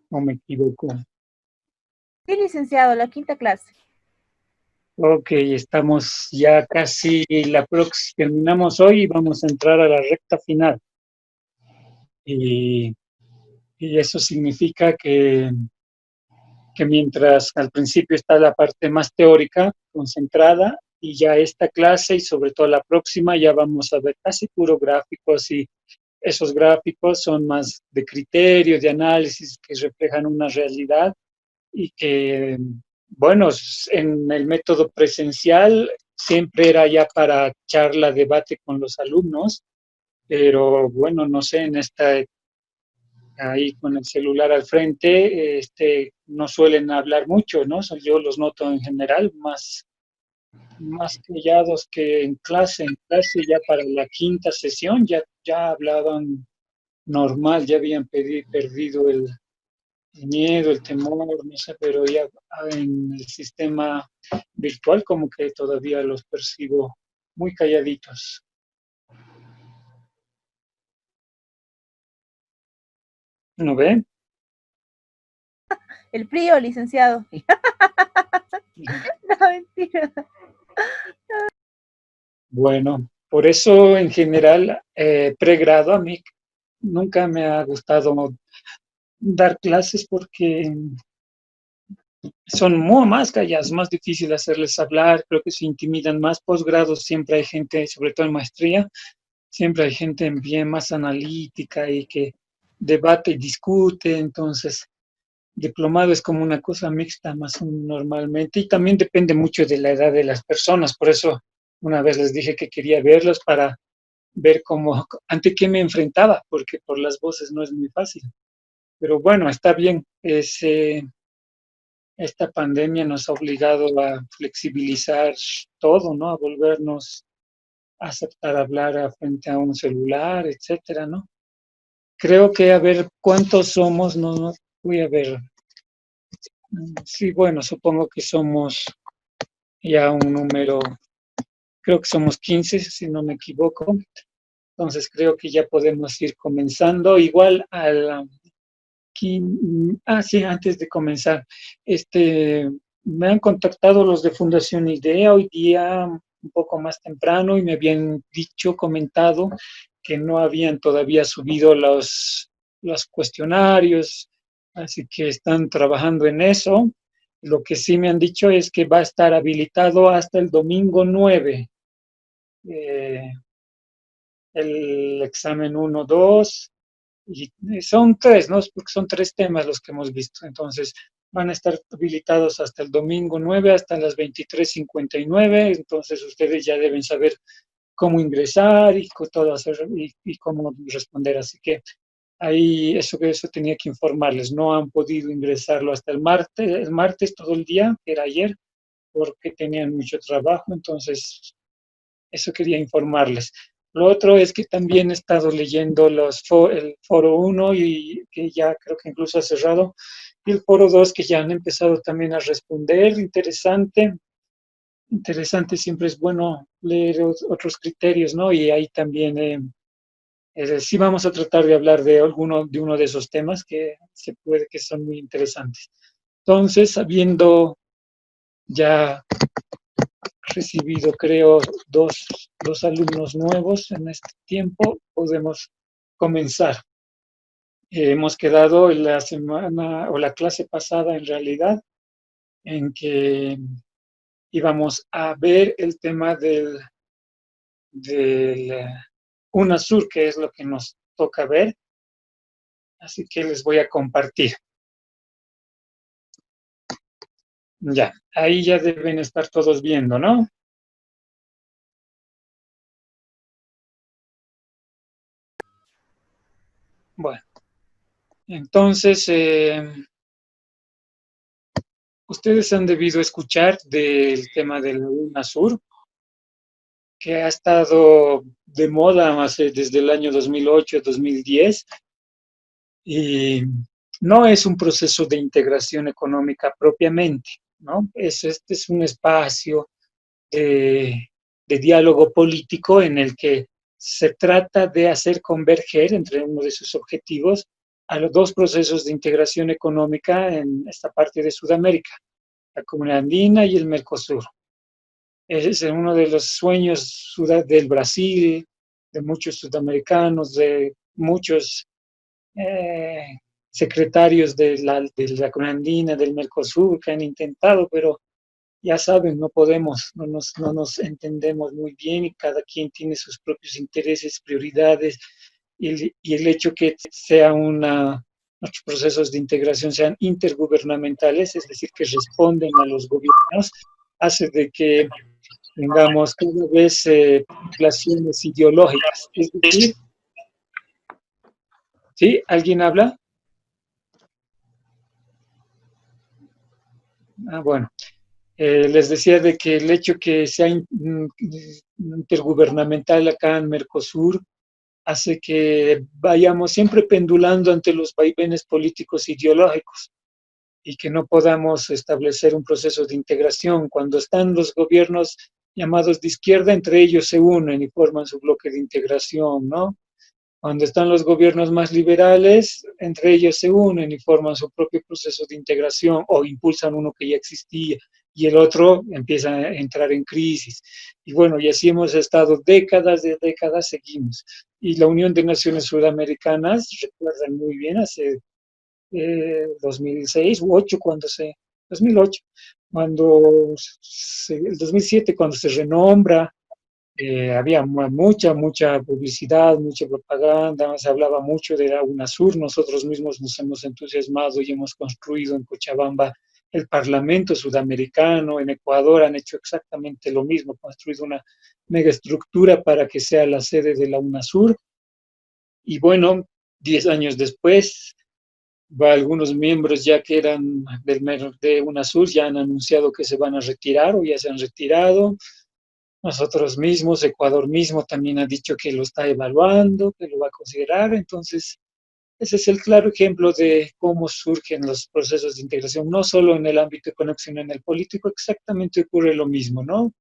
¿O me equivoco? Sí, licenciado, la quinta clase. Ok, estamos ya casi la próxima, terminamos hoy y vamos a entrar a la recta final. Y, y eso significa que mientras al principio está la parte más teórica, concentrada, y ya esta clase y sobre todo la próxima ya vamos a ver casi puro gráficos y esos gráficos son más de criterio, de análisis que reflejan una realidad y que, bueno, en el método presencial siempre era ya para charla, debate con los alumnos, pero bueno, no sé, en esta ahí con el celular al frente, no suelen hablar mucho, ¿no? Yo los noto en general más callados que en clase. En clase ya para la quinta sesión ya hablaban normal, ya habían perdido el miedo, el temor, no sé, pero ya en el sistema virtual como que todavía los percibo muy calladitos. ¿No ve? El frío, licenciado. No, mentira. Bueno, por eso en general, pregrado a mí nunca me ha gustado dar clases porque son muy más callados, más difícil hacerles hablar, creo que se intimidan más. Posgrados siempre hay gente, sobre todo en maestría, siempre hay gente bien más analítica y que debate y discute, entonces diplomado es como una cosa mixta más normalmente y también depende mucho de la edad de las personas, por eso una vez les dije que quería verlos para ver cómo, ante qué me enfrentaba, porque por las voces no es muy fácil. Pero bueno, está bien, esta pandemia nos ha obligado a flexibilizar todo, ¿no? A volvernos a aceptar hablar frente a un celular, etcétera, ¿no? Creo que a ver cuántos somos, no voy a ver. Sí, bueno, supongo que somos ya un número, creo que somos 15 si no me equivoco. Entonces creo que ya podemos ir comenzando. Igual sí, antes de comenzar, me han contactado los de Fundación IDEA hoy día un poco más temprano y me habían dicho, comentado que no habían todavía subido los cuestionarios, así que están trabajando en eso. Lo que sí me han dicho es que va a estar habilitado hasta el domingo 9, eh, el examen 1, 2, y son tres, ¿no? Porque son tres temas los que hemos visto. Entonces, van a estar habilitados hasta el domingo 9, hasta las 23:59. Entonces, ustedes ya deben saber cómo ingresar y todo hacer y cómo responder. Así que ahí eso tenía que informarles. No han podido ingresarlo hasta el martes todo el día, que era ayer, porque tenían mucho trabajo. Entonces, eso quería informarles. Lo otro es que también he estado leyendo el foro 1 y que ya creo que incluso ha cerrado, y el foro 2 que ya han empezado también a responder. Interesante, interesante, siempre es bueno leer otros criterios, ¿no? Y ahí también sí vamos a tratar de hablar de uno de esos temas que se puede que son muy interesantes. Entonces, habiendo ya recibido, creo, dos alumnos nuevos en este tiempo. Podemos comenzar. Hemos quedado en la semana o la clase pasada, en realidad, en que íbamos a ver el tema del UNASUR, que es lo que nos toca ver. Así que les voy a compartir. Ya, ahí ya deben estar todos viendo, ¿no? Bueno, entonces, ustedes han debido escuchar del tema del UNASUR, que ha estado de moda desde el año 2008, 2010, y no es un proceso de integración económica propiamente, ¿no? Este es un espacio de diálogo político en el que se trata de hacer converger entre uno de sus objetivos a los dos procesos de integración económica en esta parte de Sudamérica, la Comunidad Andina y el Mercosur. Ese es uno de los sueños del Brasil, de muchos sudamericanos, de muchos secretarios de la Comunidad Andina, del Mercosur, que han intentado, pero ya saben, no podemos, no nos entendemos muy bien y cada quien tiene sus propios intereses, prioridades, y el hecho que nuestros procesos de integración sean intergubernamentales, es decir, que responden a los gobiernos, hace de que tengamos cada vez poblaciones ideológicas. Es decir, ¿sí? ¿Alguien habla? Bueno. Les decía de que el hecho que sea intergubernamental acá en Mercosur hace que vayamos siempre pendulando ante los vaivenes políticos ideológicos y que no podamos establecer un proceso de integración. Cuando están los gobiernos llamados de izquierda, entre ellos se unen y forman su bloque de integración, ¿no? Cuando están los gobiernos más liberales, entre ellos se unen y forman su propio proceso de integración o impulsan uno que ya existía y el otro empieza a entrar en crisis. Y bueno, y así hemos estado décadas de décadas, seguimos. Y la Unión de Naciones Sudamericanas, recuerdan muy bien, hace 2006 u 8 2008, el 2007 cuando se renombra, había mucha publicidad, mucha propaganda, se hablaba mucho de la UNASUR, nosotros mismos nos hemos entusiasmado y hemos construido en Cochabamba el Parlamento Sudamericano, en Ecuador han hecho exactamente lo mismo, construido una megaestructura para que sea la sede de la UNASUR, y bueno, 10 años después, algunos miembros ya que eran de UNASUR ya han anunciado que se van a retirar o ya se han retirado. Nosotros mismos, Ecuador mismo también ha dicho que lo está evaluando, que lo va a considerar. Entonces, ese es el claro ejemplo de cómo surgen los procesos de integración, no solo en el ámbito económico, sino en el político, exactamente ocurre lo mismo, ¿no?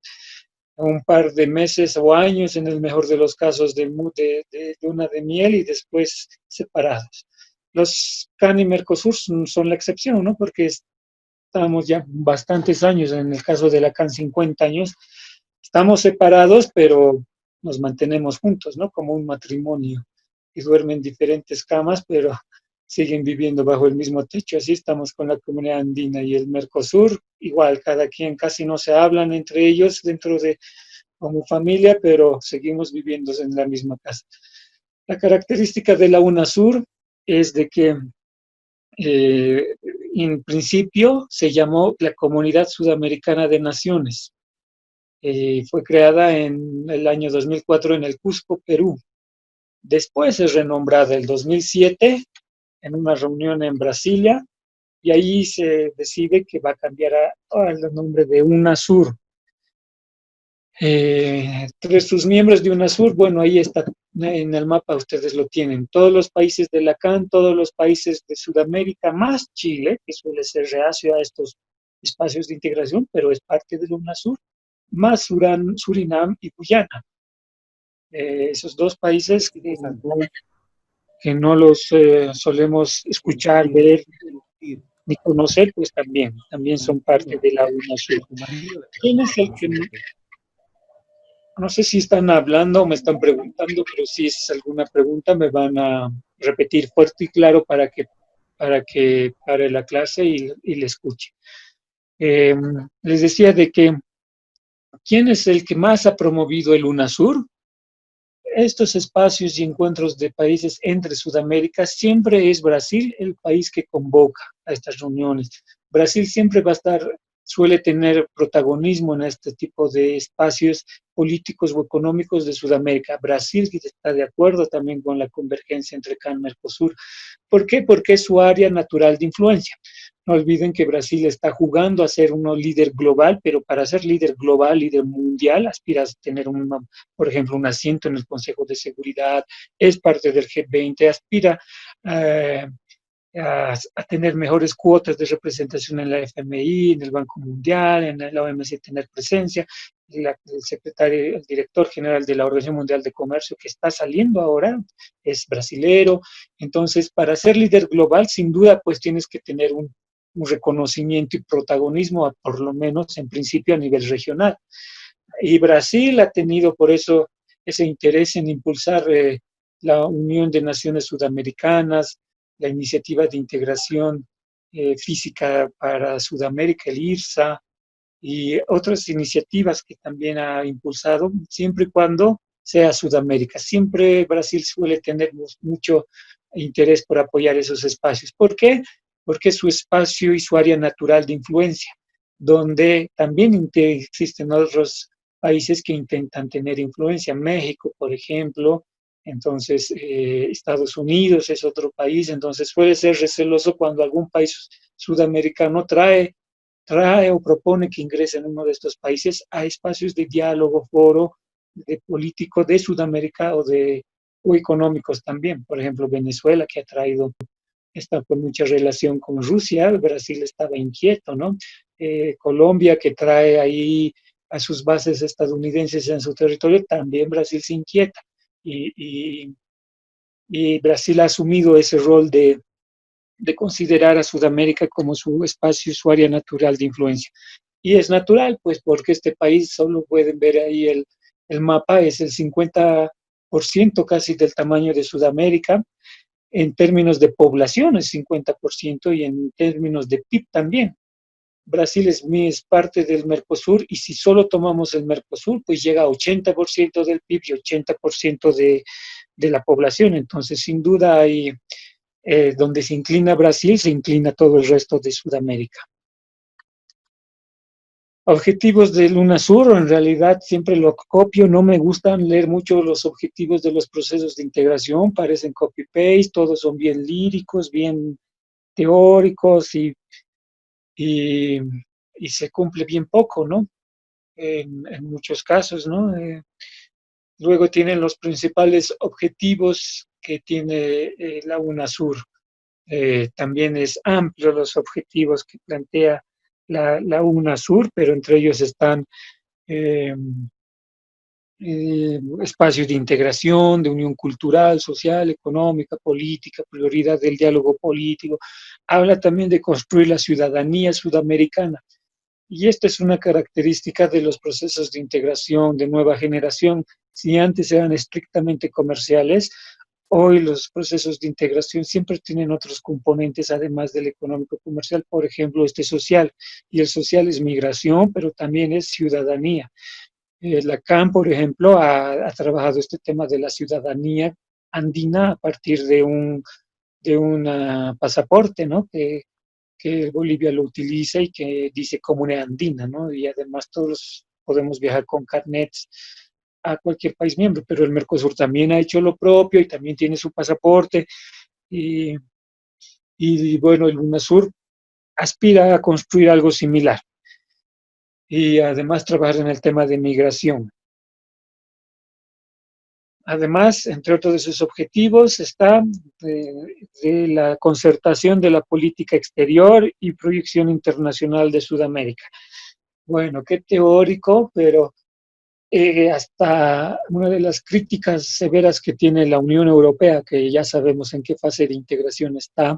Un par de meses o años, en el mejor de los casos, de luna de miel y después separados. Los CAN y Mercosur son la excepción, ¿no? Porque estamos ya bastantes años, en el caso de la CAN 50 años, estamos separados, pero nos mantenemos juntos, ¿no? Como un matrimonio. Y duermen en diferentes camas, pero siguen viviendo bajo el mismo techo. Así estamos con la Comunidad Andina y el Mercosur. Igual, cada quien casi no se hablan entre ellos como familia, pero seguimos viviendo en la misma casa. La característica de la UNASUR es de que en principio se llamó la Comunidad Sudamericana de Naciones. Fue creada en el año 2004 en el Cusco, Perú. Después es renombrada el 2007 en una reunión en Brasilia y ahí se decide que va a cambiar al nombre de UNASUR. Entre sus miembros de UNASUR, bueno, ahí está en el mapa, ustedes lo tienen, todos los países de la CAN, todos los países de Sudamérica, más Chile, que suele ser reacio a estos espacios de integración, pero es parte de la UNASUR, más Surinam y Guyana. Esos dos países que no los solemos escuchar, ver ni conocer, pues también son parte de la UNASUR. ¿Quién es el que no sé si están hablando o me están preguntando, pero si es alguna pregunta me van a repetir fuerte y claro para que pare la clase y le escuche. Les decía de que ¿quién es el que más ha promovido el UNASUR? Estos espacios y encuentros de países entre Sudamérica, siempre es Brasil el país que convoca a estas reuniones. Brasil siempre suele tener protagonismo en este tipo de espacios políticos o económicos de Sudamérica. Brasil está de acuerdo también con la convergencia entre CAN y Mercosur. ¿Por qué? Porque es su área natural de influencia. No olviden que Brasil está jugando a ser un líder global, pero para ser líder global, líder mundial, aspira a tener, por ejemplo, un asiento en el Consejo de Seguridad, es parte del G20, aspira a tener mejores cuotas de representación en la FMI, en el Banco Mundial, en la OMC, tener presencia. el secretario, el director general de la Organización Mundial de Comercio, que está saliendo ahora, es brasilero. Entonces, para ser líder global, sin duda, pues tienes que tener un reconocimiento y protagonismo, por lo menos en principio a nivel regional. Y Brasil ha tenido por eso ese interés en impulsar la Unión de Naciones Sudamericanas, la iniciativa de integración física para Sudamérica, el IRSA, y otras iniciativas que también ha impulsado, siempre y cuando sea Sudamérica. Siempre Brasil suele tener mucho interés por apoyar esos espacios. ¿Por qué? Porque es su espacio y su área natural de influencia, donde también existen otros países que intentan tener influencia. México, por ejemplo, entonces Estados Unidos es otro país, entonces suele ser receloso cuando algún país sudamericano trae o propone que ingresen uno de estos países a espacios de diálogo, foro, de político de Sudamérica o económicos también. Por ejemplo, Venezuela, que ha traído, está con mucha relación con Rusia, Brasil estaba inquieto, ¿no? Colombia, que trae ahí a sus bases estadounidenses en su territorio, también Brasil se inquieta. Y, y, y Brasil ha asumido ese rol de considerar a Sudamérica como su espacio y su área natural de influencia. Y es natural, pues, porque este país, solo pueden ver ahí el mapa, es el 50% casi del tamaño de Sudamérica, en términos de población es 50% y en términos de PIB también. Brasil es parte del Mercosur y si solo tomamos el Mercosur, pues llega a 80% del PIB y 80% de la población. Entonces, sin duda, hay donde se inclina Brasil, se inclina todo el resto de Sudamérica. Objetivos del UNASUR, en realidad siempre lo copio, no me gustan leer mucho los objetivos de los procesos de integración, parecen copy-paste, todos son bien líricos, bien teóricos y, y se cumple bien poco, ¿no? En muchos casos, ¿no? Luego tienen los principales objetivos que tiene la UNASUR. También es amplio los objetivos que plantea la UNASUR, pero entre ellos están eh, espacios de integración, de unión cultural, social, económica, política, prioridad del diálogo político. Habla también de construir la ciudadanía sudamericana. Y esta es una característica de los procesos de integración de nueva generación. Si antes eran estrictamente comerciales, hoy los procesos de integración siempre tienen otros componentes, además del económico comercial, por ejemplo, este social. Y el social es migración, pero también es ciudadanía. La CAM, por ejemplo, ha trabajado este tema de la ciudadanía andina a partir de un pasaporte, ¿no? Que Bolivia lo utiliza y que dice Comune Andina, ¿no? Y además todos podemos viajar con carnets a cualquier país miembro, pero el Mercosur también ha hecho lo propio y también tiene su pasaporte y, y bueno, el UNASUR aspira a construir algo similar y además trabajar en el tema de migración. Además, entre otros de sus objetivos está de la concertación de la política exterior y proyección internacional de Sudamérica. Bueno, qué teórico, pero hasta una de las críticas severas que tiene la Unión Europea, que ya sabemos en qué fase de integración está,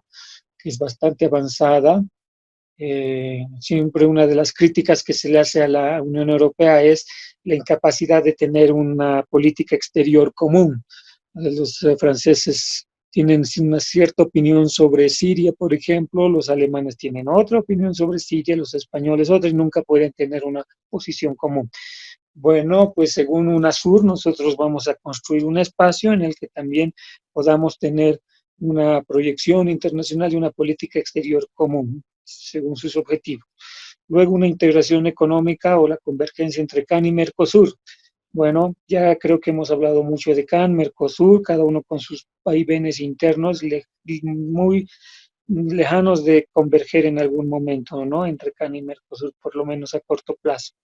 que es bastante avanzada. Siempre una de las críticas que se le hace a la Unión Europea es la incapacidad de tener una política exterior común. Los franceses tienen una cierta opinión sobre Siria, por ejemplo, los alemanes tienen otra opinión sobre Siria, los españoles otra, y nunca pueden tener una posición común. Bueno, pues según UNASUR, nosotros vamos a construir un espacio en el que también podamos tener una proyección internacional y una política exterior común, según sus objetivos. Luego, una integración económica o la convergencia entre CAN y Mercosur. Bueno, ya creo que hemos hablado mucho de CAN, Mercosur, cada uno con sus vaivenes internos muy lejanos de converger en algún momento, ¿no? Entre CAN y Mercosur, por lo menos a corto plazo.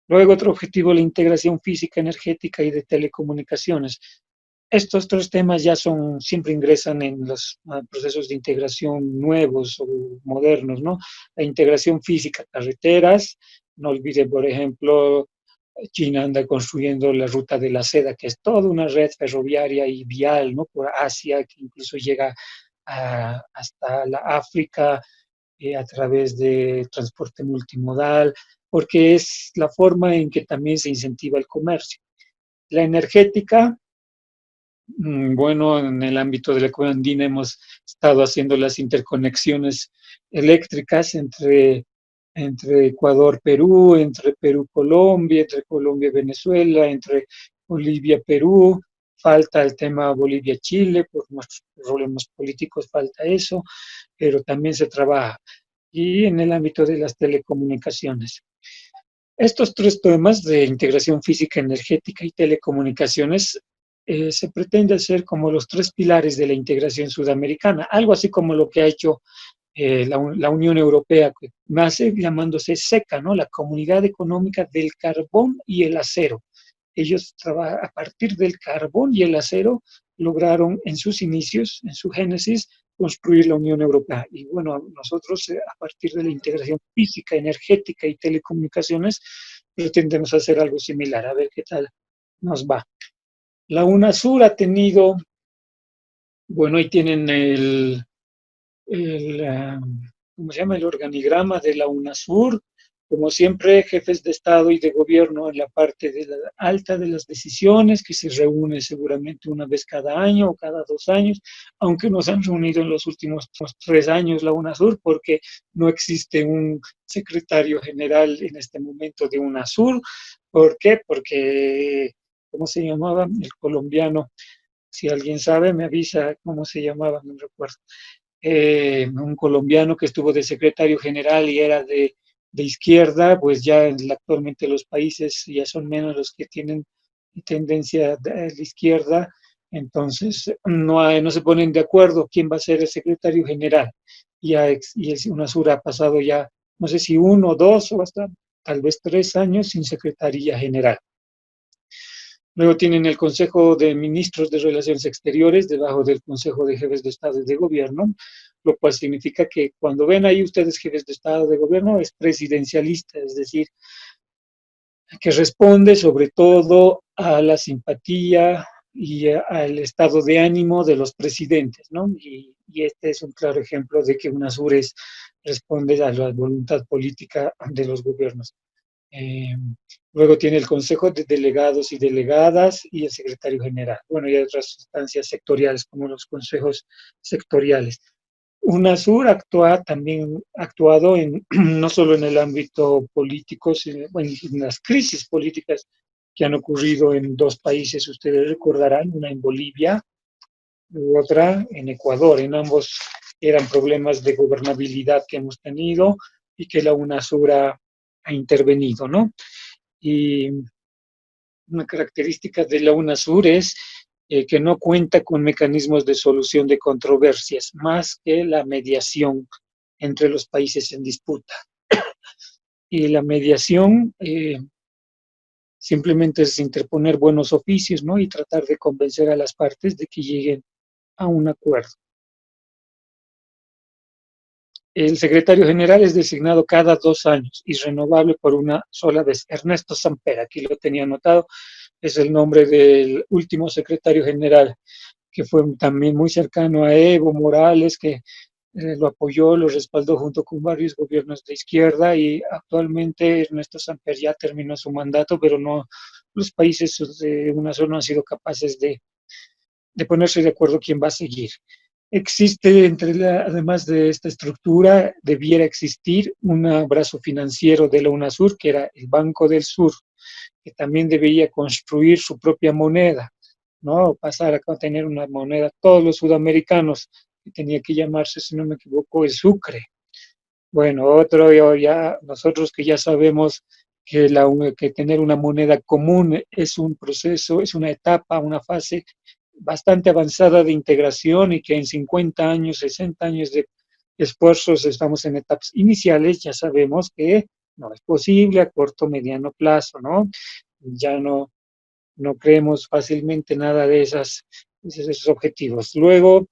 Luego, otro objetivo, la integración física, energética y de telecomunicaciones. Estos tres temas ya siempre ingresan en los procesos de integración nuevos o modernos, ¿no? La integración física, carreteras, no olviden, por ejemplo, China anda construyendo la ruta de la seda, que es toda una red ferroviaria y vial, ¿no? Por Asia, que incluso llega hasta la África a través de transporte multimodal, porque es la forma en que también se incentiva el comercio. La energética, bueno, en el ámbito de la cuenca andina hemos estado haciendo las interconexiones eléctricas entre Ecuador-Perú, entre Perú-Colombia, entre Colombia-Venezuela, entre Bolivia-Perú. Falta el tema Bolivia-Chile, por nuestros problemas políticos falta eso, pero también se trabaja. Y en el ámbito de las telecomunicaciones. Estos tres temas de integración física, energética y telecomunicaciones se pretende hacer como los tres pilares de la integración sudamericana, algo así como lo que ha hecho la Unión Europea, que nace llamándose SECA, ¿no? La Comunidad Económica del Carbón y el Acero. Ellos trabajan a partir del carbón y el acero, lograron en sus inicios, en su génesis, construir la Unión Europea. Y bueno, nosotros a partir de la integración física, energética y telecomunicaciones, pretendemos hacer algo similar, a ver qué tal nos va. La UNASUR ha tenido, bueno, ahí tienen el ¿cómo se llama? El organigrama de la UNASUR, como siempre, jefes de Estado y de Gobierno en la parte de la alta de las decisiones, que se reúne seguramente una vez cada año o cada 2 años, aunque nos han reunido en los últimos 3 años la UNASUR, porque no existe un secretario general en este momento de UNASUR. ¿Por qué? Porque, ¿cómo se llamaba? El colombiano, si alguien sabe, me avisa cómo se llamaba, no recuerdo. Un colombiano que estuvo de secretario general y era de izquierda, pues ya actualmente los países ya son menos los que tienen tendencia de la izquierda, entonces no se ponen de acuerdo quién va a ser el secretario general. Y UNASUR ha pasado ya, no sé si 1, 2 o hasta tal vez 3 años sin secretaría general. Luego tienen el Consejo de Ministros de Relaciones Exteriores, debajo del Consejo de Jefes de Estado y de Gobierno, lo cual significa que cuando ven ahí ustedes jefes de Estado y de Gobierno, es presidencialista, es decir, que responde sobre todo a la simpatía y al estado de ánimo de los presidentes, ¿no? Y este es un claro ejemplo de que UNASUR responde a la voluntad política de los gobiernos. Eh, Luego tiene el Consejo de Delegados y Delegadas y el Secretario General. Bueno, y hay otras instancias sectoriales como los consejos sectoriales. UNASUR también ha actuado no solo en el ámbito político, sino en las crisis políticas que han ocurrido en dos países, ustedes recordarán, una en Bolivia y otra en Ecuador. En ambos eran problemas de gobernabilidad que hemos tenido y que la UNASUR ha intervenido, ¿no? Y una característica de la UNASUR es que no cuenta con mecanismos de solución de controversias, más que la mediación entre los países en disputa. Y la mediación simplemente es interponer buenos oficios, ¿no? Y tratar de convencer a las partes de que lleguen a un acuerdo. El secretario general es designado cada 2 años y renovable por una sola vez. Ernesto Samper, aquí lo tenía anotado, es el nombre del último secretario general, que fue también muy cercano a Evo Morales, que lo apoyó, lo respaldó junto con varios gobiernos de izquierda, y actualmente Ernesto Samper ya terminó su mandato, pero no, los países de UNASUR no han sido capaces de ponerse de acuerdo quién va a seguir. Existe, además de esta estructura, debiera existir un brazo financiero de la UNASUR, que era el Banco del Sur, que también debería construir su propia moneda, ¿no? Pasar a tener una moneda, todos los sudamericanos, que tenía que llamarse, si no me equivoco, el Sucre. Bueno, nosotros que ya sabemos que tener una moneda común es un proceso, es una etapa, una fase bastante avanzada de integración, y que en 50 años, 60 años de esfuerzos estamos en etapas iniciales, ya sabemos que no es posible a corto, mediano plazo, ¿no? Ya no creemos fácilmente nada de esos objetivos. Luego,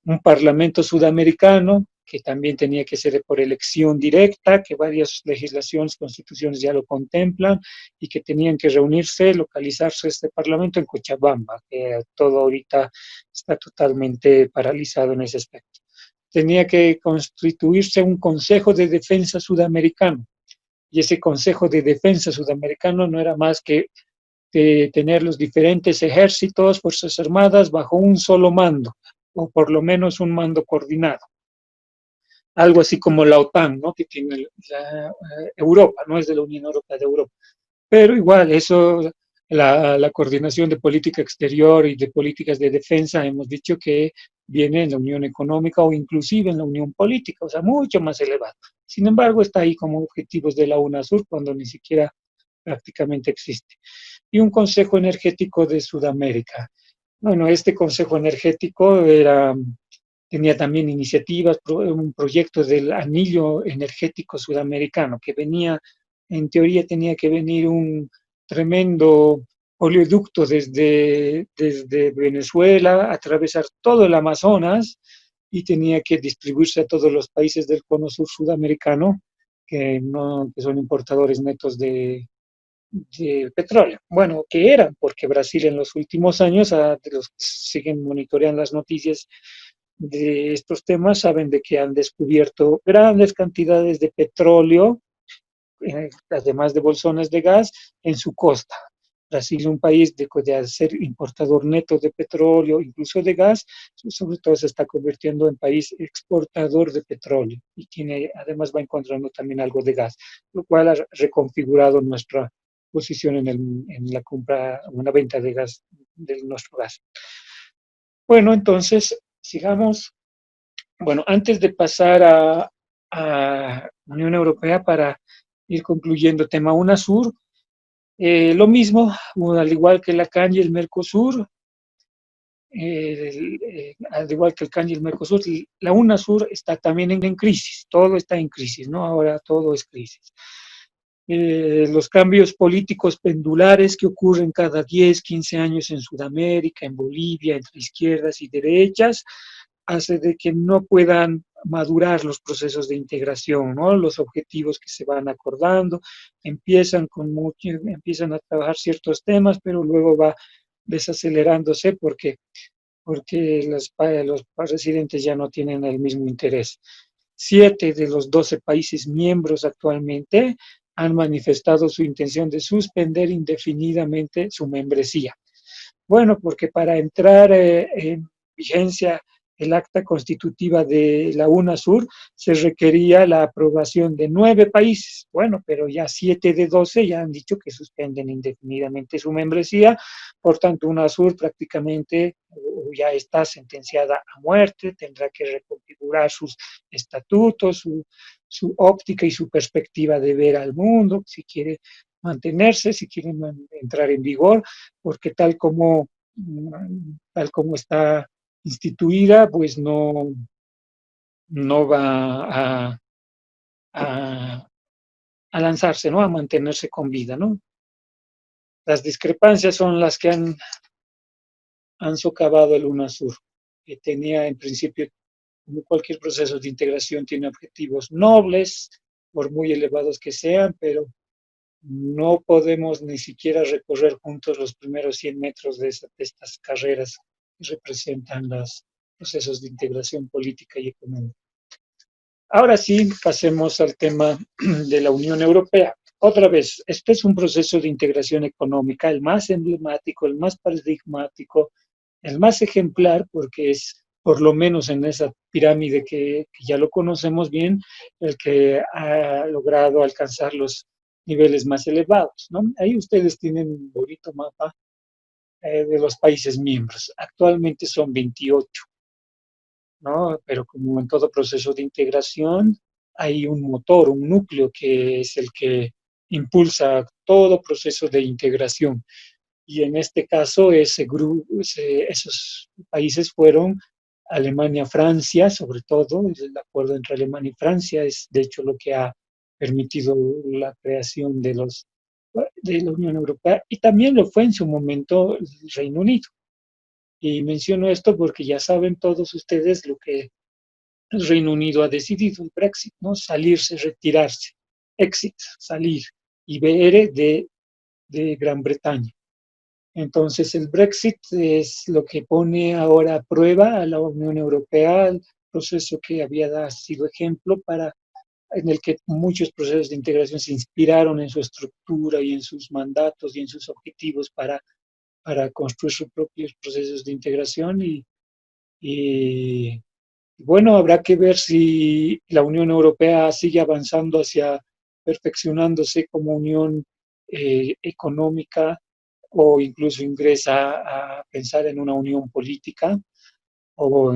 un parlamento sudamericano que también tenía que ser por elección directa, que varias legislaciones, constituciones ya lo contemplan, y que tenían que reunirse, localizarse este Parlamento en Cochabamba, que todo ahorita está totalmente paralizado en ese aspecto. Tenía que constituirse un Consejo de Defensa Sudamericano, y ese Consejo de Defensa Sudamericano no era más que tener los diferentes ejércitos, fuerzas armadas bajo un solo mando, o por lo menos un mando coordinado. Algo así como la OTAN, ¿no? Que tiene Europa, no es de la Unión Europea, de Europa. Pero igual, eso, la coordinación de política exterior y de políticas de defensa, hemos dicho que viene en la Unión Económica o inclusive en la Unión Política, o sea, mucho más elevado. Sin embargo, está ahí como objetivos de la UNASUR cuando ni siquiera prácticamente existe. Y un Consejo Energético de Sudamérica. Bueno, este Consejo Energético tenía también iniciativas, un proyecto del anillo energético sudamericano, que venía, en teoría tenía que venir un tremendo oleoducto desde Venezuela, atravesar todo el Amazonas y tenía que distribuirse a todos los países del cono sur sudamericano, que, no, que son importadores netos de petróleo. Bueno, que eran, porque Brasil en los últimos años, de los que siguen monitoreando las noticias de estos temas, saben de que han descubierto grandes cantidades de petróleo, además de bolsones de gas, en su costa. Brasil es un país de ser importador neto de petróleo, incluso de gas, sobre todo se está convirtiendo en país exportador de petróleo y además va encontrando también algo de gas, lo cual ha reconfigurado nuestra posición en la compra o en la venta de gas, de nuestro gas. Bueno, entonces, sigamos. Bueno, antes de pasar a Unión Europea para ir concluyendo tema UNASUR, lo mismo, al igual que la CAN y el Mercosur, al igual que el CAN y el Mercosur, la UNASUR está también en crisis, todo está en crisis, ¿no? Ahora todo es crisis. Los cambios políticos pendulares que ocurren cada 10, 15 años en Sudamérica, en Bolivia, entre izquierdas y derechas, hace de que no puedan madurar los procesos de integración, ¿no? Los objetivos que se van acordando, empiezan a trabajar ciertos temas, pero luego va desacelerándose porque los residentes ya no tienen el mismo interés. 7 de los 12 países miembros actualmente han manifestado su intención de suspender indefinidamente su membresía. Bueno, porque para entrar en vigencia el acta constitutiva de la UNASUR se requería la aprobación de 9 países. Bueno, pero ya 7 de 12 ya han dicho que suspenden indefinidamente su membresía, por tanto UNASUR prácticamente ya está sentenciada a muerte, tendrá que reconfigurar sus estatutos, su óptica y su perspectiva de ver al mundo, si quiere mantenerse, si quiere entrar en vigor, porque tal como está instituida, pues no va a lanzarse, ¿no? A mantenerse con vida, ¿no? Las discrepancias son las que han socavado el UNASUR, que tenía en principio, como cualquier proceso de integración, tiene objetivos nobles, por muy elevados que sean, pero no podemos ni siquiera recorrer juntos los primeros 100 metros de estas carreras que representan los procesos de integración política y económica. Ahora sí, pasemos al tema de la Unión Europea. Otra vez, este es un proceso de integración económica, el más emblemático, el más paradigmático, el más ejemplar, porque es, por lo menos en esa pirámide que ya lo conocemos bien, el que ha logrado alcanzar los niveles más elevados, ¿no? Ahí ustedes tienen un bonito mapa de los países miembros. Actualmente son 28, ¿no? Pero como en todo proceso de integración, hay un motor, un núcleo que es el que impulsa todo proceso de integración. Y en este caso, esos países fueron Alemania, Francia, sobre todo. El acuerdo entre Alemania y Francia es, de hecho, lo que ha permitido la creación de la Unión Europea, y también lo fue en su momento el Reino Unido. Y menciono esto porque ya saben todos ustedes lo que el Reino Unido ha decidido el Brexit, ¿no? Salirse, retirarse, exit, salir, y BR de Gran Bretaña. Entonces el Brexit es lo que pone ahora a prueba a la Unión Europea, el proceso que había sido ejemplo en el que muchos procesos de integración se inspiraron en su estructura y en sus mandatos y en sus objetivos para construir sus propios procesos de integración y bueno, habrá que ver si la Unión Europea sigue avanzando hacia perfeccionándose como unión económica o incluso ingresa a pensar en una unión política o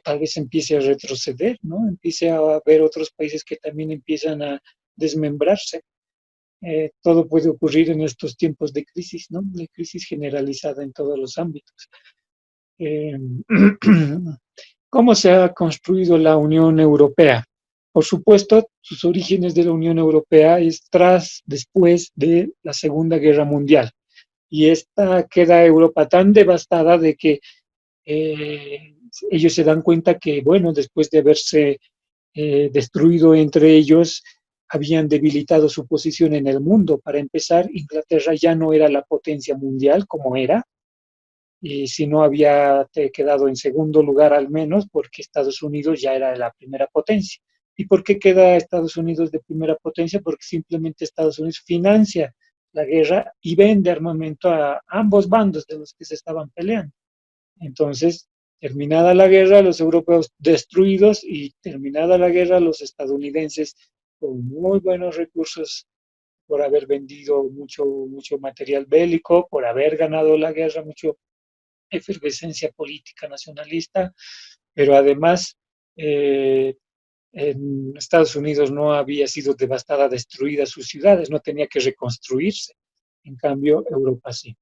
tal vez empiece a retroceder, ¿no? Empiece a haber otros países que también empiezan a desmembrarse. Todo puede ocurrir en estos tiempos de crisis, ¿no? De crisis generalizada en todos los ámbitos. Eh, ¿Cómo se ha construido la Unión Europea? Por supuesto, sus orígenes de la Unión Europea es después de la Segunda Guerra Mundial. Y esta queda Europa tan devastada de que eh, ellos se dan cuenta que, bueno, después de haberse destruido entre ellos, habían debilitado su posición en el mundo. Para empezar, Inglaterra ya no era la potencia mundial como era, y si no había quedado en segundo lugar al menos, porque Estados Unidos ya era la primera potencia. ¿Y por qué queda Estados Unidos de primera potencia? Porque simplemente Estados Unidos financia la guerra y vende armamento a ambos bandos de los que se estaban peleando. Entonces, terminada la guerra, los europeos destruidos y terminada la guerra, los estadounidenses con muy buenos recursos por haber vendido mucho material bélico, por haber ganado la guerra, mucho efervescencia política nacionalista, pero además en Estados Unidos no había sido devastada, destruida sus ciudades, no tenía que reconstruirse. En cambio, Europa sí.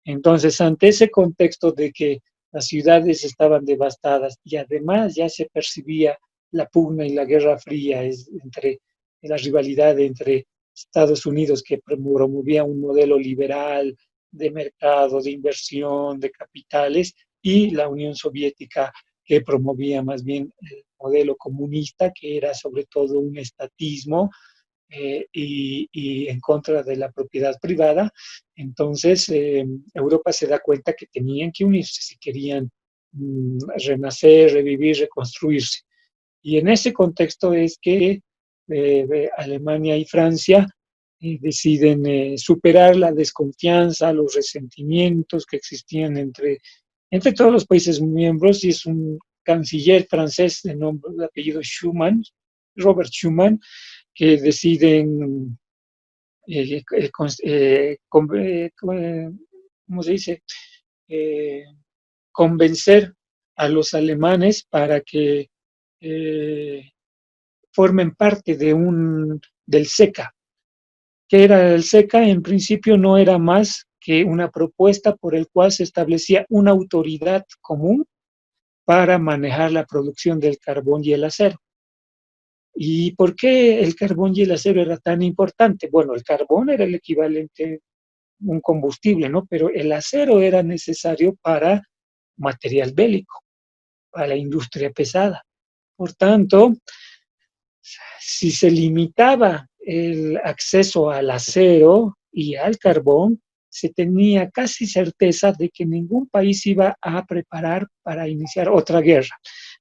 Entonces, ante ese contexto de que las ciudades estaban devastadas y además ya se percibía la pugna y la guerra fría entre la rivalidad entre Estados Unidos, que promovía un modelo liberal de mercado, de inversión, de capitales, y la Unión Soviética, que promovía más bien el modelo comunista, que era sobre todo un estatismo y en contra de la propiedad privada. Entonces, Europa se da cuenta que tenían que unirse si querían renacer, revivir, reconstruirse. Y en ese contexto es que Alemania y Francia deciden superar la desconfianza, los resentimientos que existían entre todos los países miembros, y es un canciller francés de apellido Schuman, Robert Schuman, que deciden, eh, eh, eh, ¿cómo se dice? Eh, Convencer a los alemanes para que eh, formen parte del SECA. ¿Qué era el SECA? En principio no era más que una propuesta por el cual se establecía una autoridad común para manejar la producción del carbón y el acero. ¿Y por qué el carbón y el acero era tan importante? Bueno, el carbón era el equivalente a un combustible, ¿no? Pero el acero era necesario para material bélico, para la industria pesada. Por tanto, si se limitaba el acceso al acero y al carbón, se tenía casi certeza de que ningún país iba a preparar para iniciar otra guerra.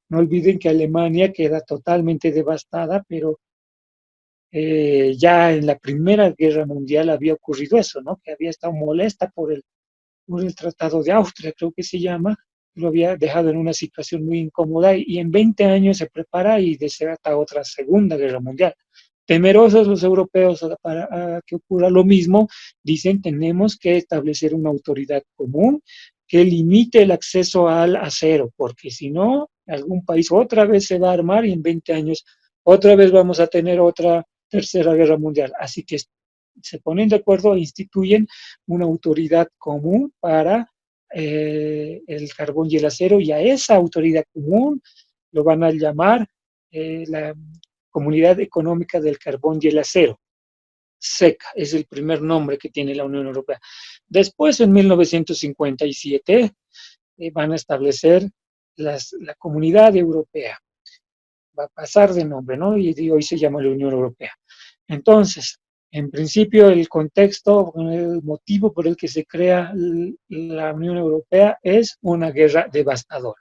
No olviden que Alemania queda totalmente devastada, pero ya en la Primera Guerra Mundial había ocurrido eso, ¿no? Que había estado molesta por el Tratado de Austria, creo que se llama, lo había dejado en una situación muy incómoda y en 20 años se prepara y desata otra Segunda Guerra Mundial. Temerosos los europeos para que ocurra lo mismo, dicen tenemos que establecer una autoridad común que limite el acceso al acero, porque si no, algún país otra vez se va a armar y en 20 años otra vez vamos a tener otra Tercera Guerra Mundial. Así que se ponen de acuerdo e instituyen una autoridad común para el carbón y el acero, y a esa autoridad común lo van a llamar la Comunidad Económica del Carbón y el Acero. SECA es el primer nombre que tiene la Unión Europea. Después, en 1957, van a establecer la Comunidad Europea. va a pasar de nombre, ¿no? Y hoy se llama la Unión Europea. Entonces, en principio, el contexto, el motivo por el que se crea la Unión Europea es una guerra devastadora.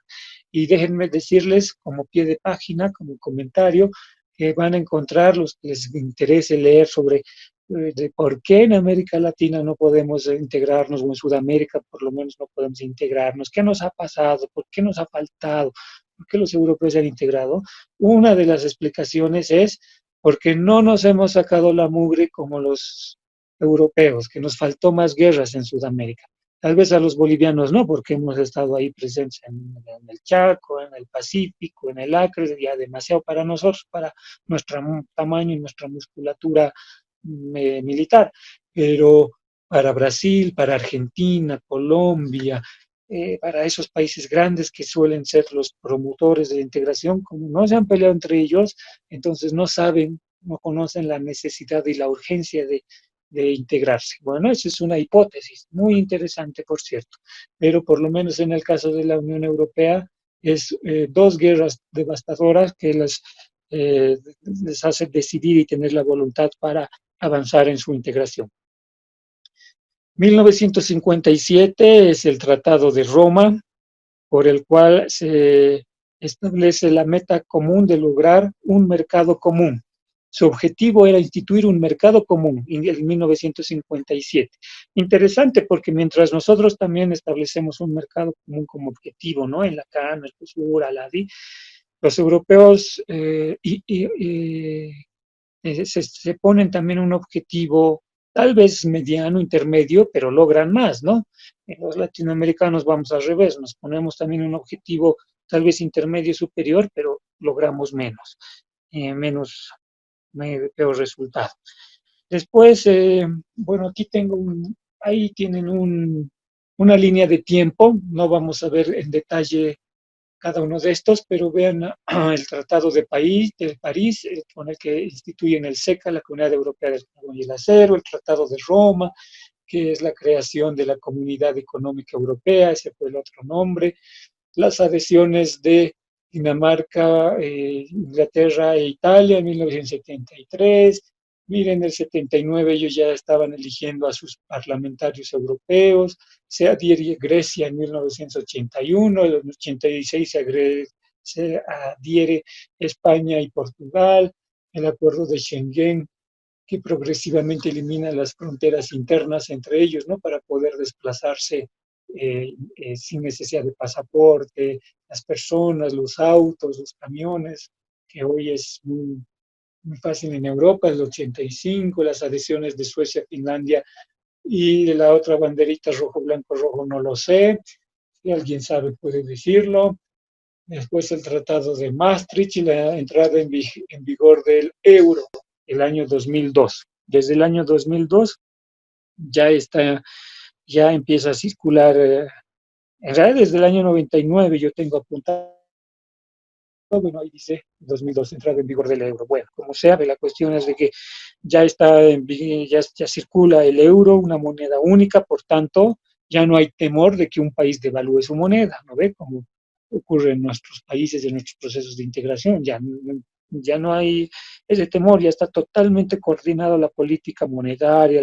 Y déjenme decirles, como pie de página, como comentario, que van a encontrar los que les interese leer sobre de por qué en América Latina no podemos integrarnos, o en Sudamérica por lo menos no podemos integrarnos, qué nos ha pasado, por qué nos ha faltado, por qué los europeos se han integrado. Una de las explicaciones es porque no nos hemos sacado la mugre como los europeos, que nos faltó más guerras en Sudamérica. Tal vez a los bolivianos no, porque hemos estado ahí presentes en el Chaco, en el Pacífico, en el Acre, ya demasiado para nosotros, para nuestro tamaño y nuestra musculatura militar. Pero para Brasil, para Argentina, Colombia, para esos países grandes que suelen ser los promotores de la integración, como no se han peleado entre ellos, entonces no saben, no conocen la necesidad y la urgencia de integrarse. Bueno, esa es una hipótesis muy interesante, por cierto, pero por lo menos en el caso de la Unión Europea es dos guerras devastadoras que les hace decidir y tener la voluntad para avanzar en su integración. 1957 es el Tratado de Roma, por el cual se establece la meta común de lograr un mercado común. Su objetivo era instituir un mercado común en 1957. Interesante porque mientras nosotros también establecemos un mercado común como objetivo, ¿no? En la CAN, Mercosur, ALADI, los europeos se ponen también un objetivo tal vez mediano, intermedio, pero logran más, ¿no? Los latinoamericanos vamos al revés, nos ponemos también un objetivo tal vez intermedio superior, pero logramos menos, peor resultado. Después, bueno, aquí ahí tienen una línea de tiempo, no vamos a ver en detalle cada uno de estos, pero vean el Tratado de París, con el que instituyen el SECA, la Comunidad Europea del Carbón y el Acero, el Tratado de Roma, que es la creación de la Comunidad Económica Europea, ese fue el otro nombre, las adhesiones de Dinamarca, Inglaterra e Italia en 1973. Miren, en el 79 ellos ya estaban eligiendo a sus parlamentarios europeos, se adhiere Grecia en 1981, en el 86 se adhiere España y Portugal, el acuerdo de Schengen, que progresivamente elimina las fronteras internas entre ellos, ¿no? Para poder desplazarse sin necesidad de pasaporte, las personas, los autos, los camiones, que hoy es muy fácil en Europa, el 85, las adhesiones de Suecia, Finlandia y de la otra banderita rojo, blanco, rojo, no lo sé, si alguien sabe puede decirlo. Después el Tratado de Maastricht y la entrada en vigor del euro, el año 2002. Desde el año 2002 ya empieza a circular, en realidad desde el año 99 yo tengo apuntado, bueno, ahí dice 2002, entrada en vigor del euro. Bueno, como sea, la cuestión es de que ya ya circula el euro, una moneda única, por tanto, ya no hay temor de que un país devalúe su moneda, ¿no ve? Como ocurre en nuestros países, en nuestros procesos de integración, ya no hay ese temor, ya está totalmente coordinado la política monetaria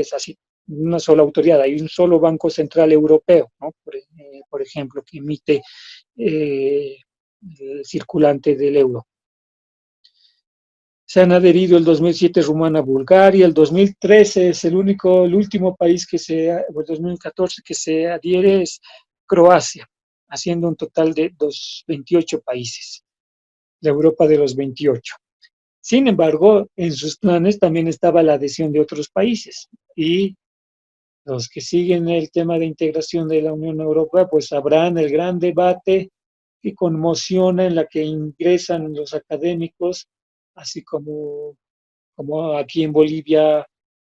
es así, una sola autoridad, hay un solo Banco Central Europeo, ¿no? Por ejemplo, que emite el circulante del euro. Se han adherido el 2007 Rumania, Bulgaria, el 2013 es el último país el 2014 que se adhiere es Croacia, haciendo un total de 28 países, de Europa de los 28. Sin embargo, en sus planes también estaba la adhesión de otros países y los que siguen el tema de integración de la Unión Europea, pues sabrán el gran debate que conmociona en la que ingresan los académicos, así como aquí en Bolivia,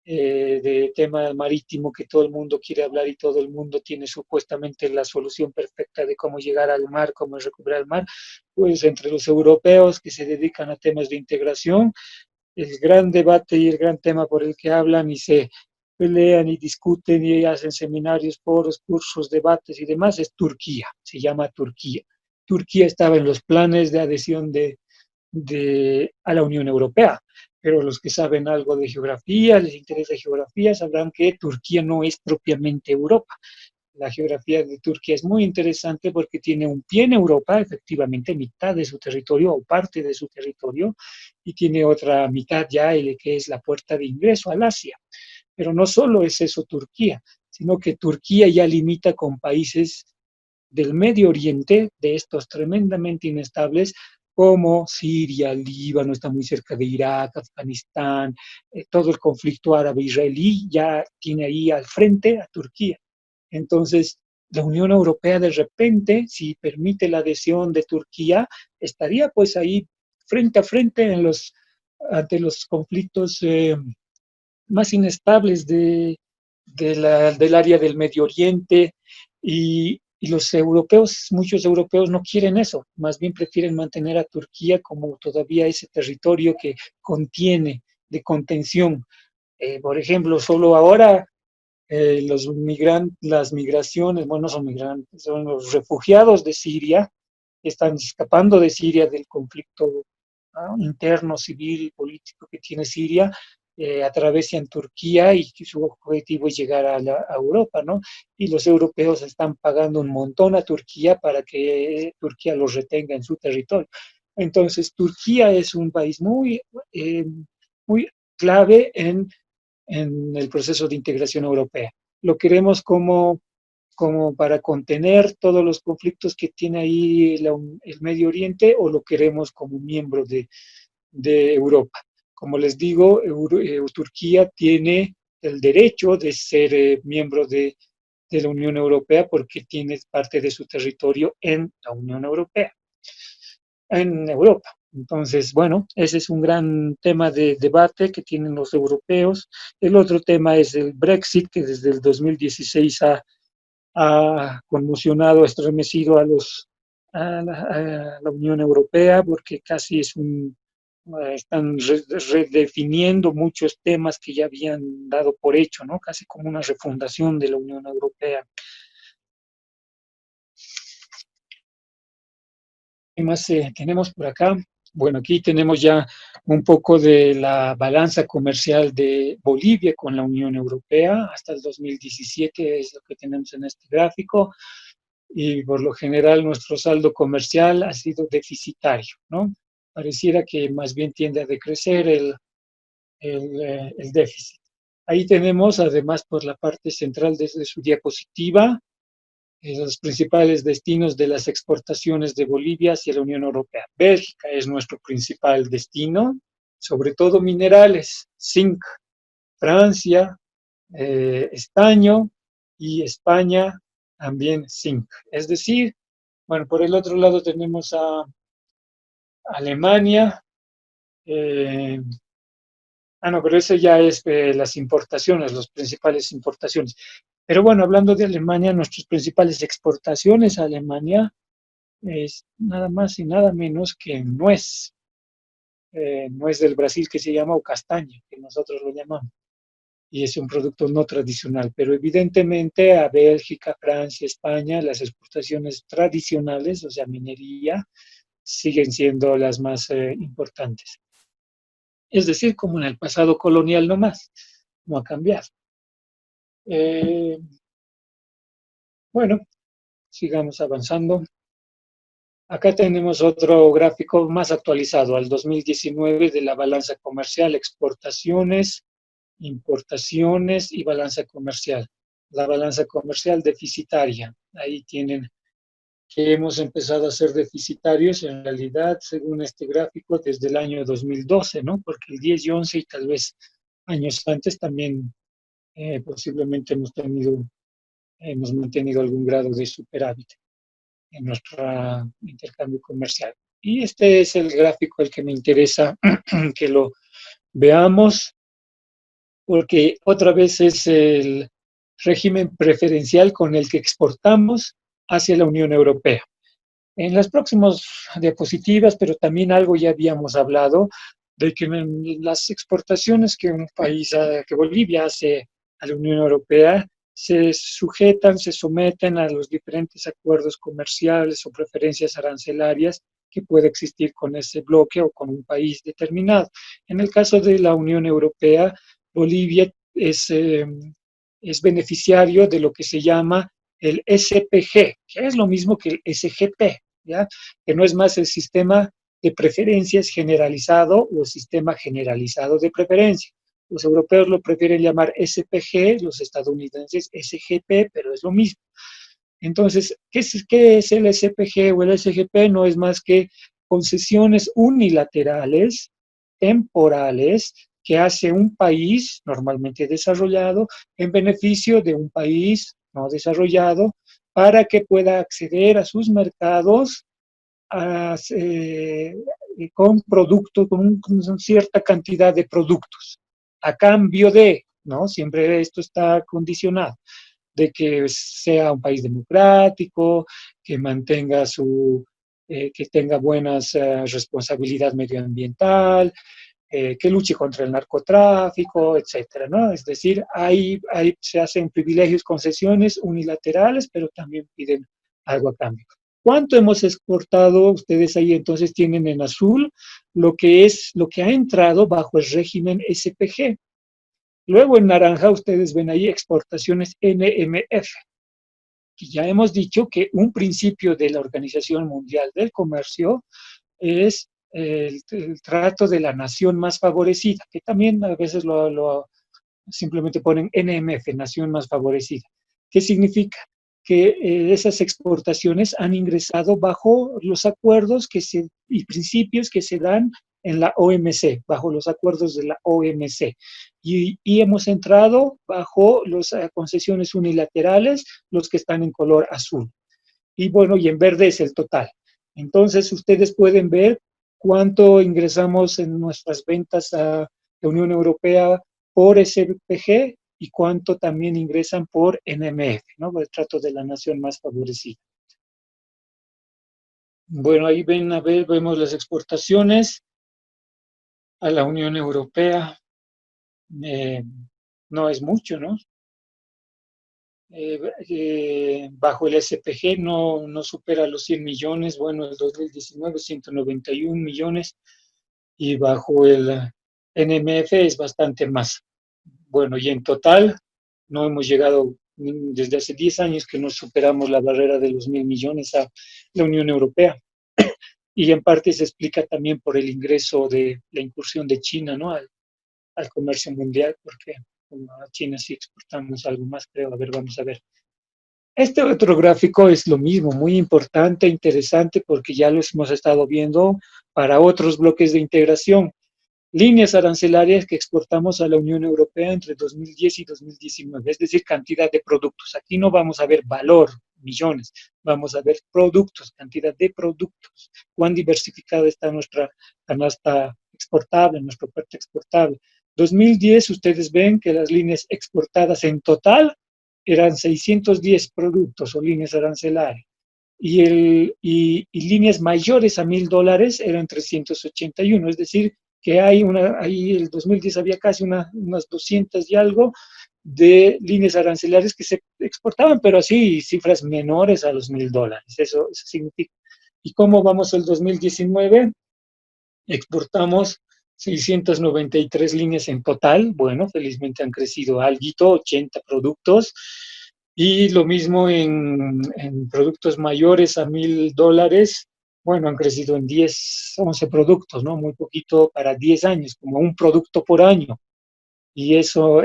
de tema marítimo que todo el mundo quiere hablar y todo el mundo tiene supuestamente la solución perfecta de cómo llegar al mar, cómo recuperar el mar, pues entre los europeos que se dedican a temas de integración, el gran debate y el gran tema por el que hablan y se pelean y discuten y hacen seminarios, foros, cursos, debates y demás es Turquía, se llama Turquía. Turquía estaba en los planes de adhesión a la Unión Europea, pero los que saben algo de geografía, les interesa geografía, sabrán que Turquía no es propiamente Europa. La geografía de Turquía es muy interesante porque tiene un pie en Europa, efectivamente, mitad de su territorio o parte de su territorio, y tiene otra mitad ya, que es la puerta de ingreso al Asia. Pero no solo es eso Turquía, sino que Turquía ya limita con países del Medio Oriente, de estos tremendamente inestables, como Siria, Líbano, está muy cerca de Irak, Afganistán, todo el conflicto árabe-israelí ya tiene ahí al frente a Turquía. Entonces, la Unión Europea de repente, si permite la adhesión de Turquía, estaría pues ahí frente a frente ante los conflictos más inestables del área del Medio Oriente y los europeos, muchos europeos no quieren eso, más bien prefieren mantener a Turquía como todavía ese territorio que contiene de contención. Por ejemplo, solo ahora las migraciones, bueno, no son migrantes, son los refugiados de Siria, que están escapando de Siria del conflicto interno, civil y político que tiene Siria, atravesan Turquía y su objetivo es llegar a Europa, ¿no? Y los europeos están pagando un montón a Turquía para que Turquía los retenga en su territorio. Entonces, Turquía es un país muy clave en el proceso de integración europea. Lo queremos como para contener todos los conflictos que tiene ahí el Medio Oriente o lo queremos como miembro de Europa. Como les digo, Turquía tiene el derecho de ser miembro de la Unión Europea porque tiene parte de su territorio en la Unión Europea, en Europa. Entonces, bueno, ese es un gran tema de debate que tienen los europeos. El otro tema es el Brexit, que desde el 2016 ha conmocionado, estremecido a la Unión Europea, porque casi están redefiniendo muchos temas que ya habían dado por hecho, ¿no? Casi como una refundación de la Unión Europea. ¿Qué más tenemos por acá? Bueno, aquí tenemos ya un poco de la balanza comercial de Bolivia con la Unión Europea. Hasta el 2017 es lo que tenemos en este gráfico. Y por lo general nuestro saldo comercial ha sido deficitario, ¿no? Pareciera que más bien tiende a decrecer el déficit. Ahí tenemos, además, por la parte central de su diapositiva, los principales destinos de las exportaciones de Bolivia hacia la Unión Europea. Bélgica es nuestro principal destino, sobre todo minerales, zinc. Francia, estaño y España también zinc. Es decir, bueno, por el otro lado tenemos a Alemania. No, pero eso ya es las importaciones, las principales importaciones. Pero bueno, hablando de Alemania, nuestras principales exportaciones a Alemania es nada más y nada menos que nuez. Nuez del Brasil que se llama o castaña, que nosotros lo llamamos. Y es un producto no tradicional, pero evidentemente a Bélgica, Francia, España, las exportaciones tradicionales, o sea, minería, siguen siendo las más importantes. Es decir, como en el pasado colonial nomás, no ha cambiado. Bueno, sigamos avanzando. Acá tenemos otro gráfico más actualizado al 2019 de la balanza comercial, exportaciones, importaciones y balanza comercial. La balanza comercial deficitaria. Ahí tienen que hemos empezado a ser deficitarios en realidad, según este gráfico, desde el año 2012, ¿no? Porque el 10 y 11 y tal vez años antes también posiblemente hemos mantenido algún grado de superávit en nuestro intercambio comercial. Y este es el gráfico el que me interesa que lo veamos, porque otra vez es el régimen preferencial con el que exportamos hacia la Unión Europea. En las próximas diapositivas, pero también algo ya habíamos hablado, de que las exportaciones que un país, que Bolivia hace a la Unión Europea, se sujetan, se someten a los diferentes acuerdos comerciales o preferencias arancelarias que puede existir con ese bloque o con un país determinado. En el caso de la Unión Europea, Bolivia es beneficiario de lo que se llama el SPG, que es lo mismo que el SGP, ¿ya? Que no es más el sistema de preferencias generalizado o el sistema generalizado de preferencia. Los europeos lo prefieren llamar SPG, los estadounidenses SGP, pero es lo mismo. Entonces, ¿qué es el SPG o el SGP? No es más que concesiones unilaterales, temporales, que hace un país normalmente desarrollado en beneficio de un país no desarrollado para que pueda acceder a sus mercados con productos, con cierta cantidad de productos, a cambio de, ¿no? Siempre esto está condicionado, de que sea un país democrático, que mantenga que tenga buenas responsabilidad medioambiental, que luche contra el narcotráfico, etcétera, ¿no? Es decir, se hacen privilegios, concesiones unilaterales, pero también piden algo a cambio. ¿Cuánto hemos exportado? Ustedes ahí entonces tienen en azul lo que ha entrado bajo el régimen SPG. Luego en naranja ustedes ven ahí exportaciones NMF. Y ya hemos dicho que un principio de la Organización Mundial del Comercio es el trato de la nación más favorecida, que también a veces simplemente ponen NMF, nación más favorecida. ¿Qué significa? Que esas exportaciones han ingresado bajo los acuerdos y principios que se dan en la OMC, bajo los acuerdos de la OMC. Y hemos entrado bajo las concesiones unilaterales, los que están en color azul. Y bueno, y en verde es el total. Entonces, ustedes pueden ver cuánto ingresamos en nuestras ventas a la Unión Europea por SPG y cuánto también ingresan por NMF, ¿no? Por el trato de la nación más favorecida. Bueno, ahí vemos las exportaciones a la Unión Europea. No es mucho, ¿no? Bajo el SPG no supera los 100 millones, bueno, el 2019 191 millones y bajo el NMF es bastante más. Bueno, y en total no hemos llegado desde hace 10 años que no superamos la barrera de los 1.000 millones a la Unión Europea. Y en parte se explica también por el ingreso de la incursión de China, ¿no? al comercio mundial, porque a China sí exportamos algo más, creo. A ver, vamos a ver. Este otro gráfico es lo mismo, muy importante, interesante, porque ya lo hemos estado viendo para otros bloques de integración. Líneas arancelarias que exportamos a la Unión Europea entre 2010 y 2019, es decir, cantidad de productos. Aquí no vamos a ver valor, millones, vamos a ver productos, cantidad de productos. Cuán diversificada está nuestra canasta exportable, nuestra oferta exportable. 2010, ustedes ven que las líneas exportadas en total eran 610 productos o líneas arancelarias. Y líneas mayores a $1.000 eran 381, es decir, que ahí el 2010 había casi unas 200 y algo de líneas arancelarias que se exportaban, pero así cifras menores a los $1.000. Eso significa. ¿Y cómo vamos el 2019? Exportamos 693 líneas en total. Bueno, felizmente han crecido algo, 80 productos. Y lo mismo en productos mayores a $1.000. Bueno, han crecido en 10, 11 productos, ¿no? Muy poquito para 10 años, como un producto por año. Y esto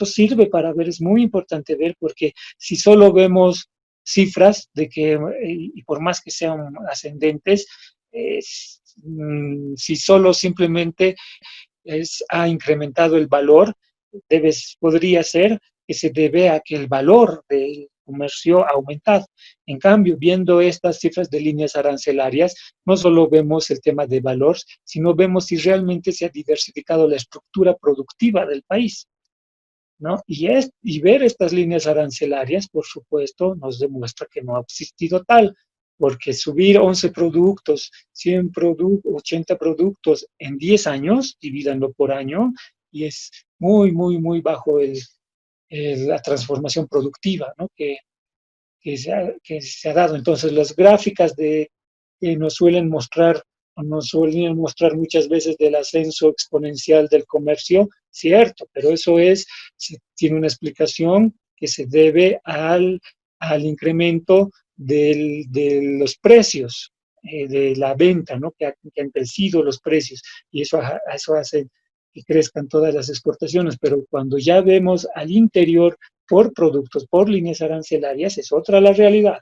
sirve para ver, es muy importante ver, porque si solo vemos cifras de que, y por más que sean ascendentes, si solo simplemente ha incrementado el valor, podría ser que se debe a que el valor del comercio ha aumentado. En cambio, viendo estas cifras de líneas arancelarias, no solo vemos el tema de valor, sino vemos si realmente se ha diversificado la estructura productiva del país, ¿no? Y ver estas líneas arancelarias, por supuesto, nos demuestra que no ha existido tal, porque subir 11 productos, 100 productos, 80 productos en 10 años, divídanlo por año, y es muy, muy, muy bajo la transformación productiva, ¿no? Que se ha dado. Entonces, las gráficas que nos suelen mostrar, o nos suelen mostrar muchas veces del ascenso exponencial del comercio, cierto, pero eso tiene una explicación que se debe al incremento de los precios, de la venta, ¿no? Que han crecido los precios, y eso hace que crezcan todas las exportaciones, pero cuando ya vemos al interior por productos, por líneas arancelarias, es otra la realidad.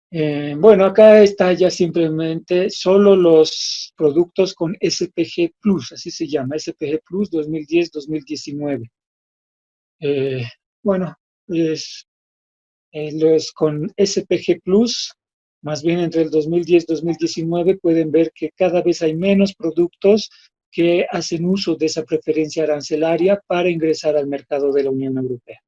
Bueno, acá está ya simplemente solo los productos con SPG Plus, así se llama, SPG Plus 2010-2019. Bueno, es, los con SPG Plus, más bien entre el 2010-2019, pueden ver que cada vez hay menos productos que hacen uso de esa preferencia arancelaria para ingresar al mercado de la Unión Europea.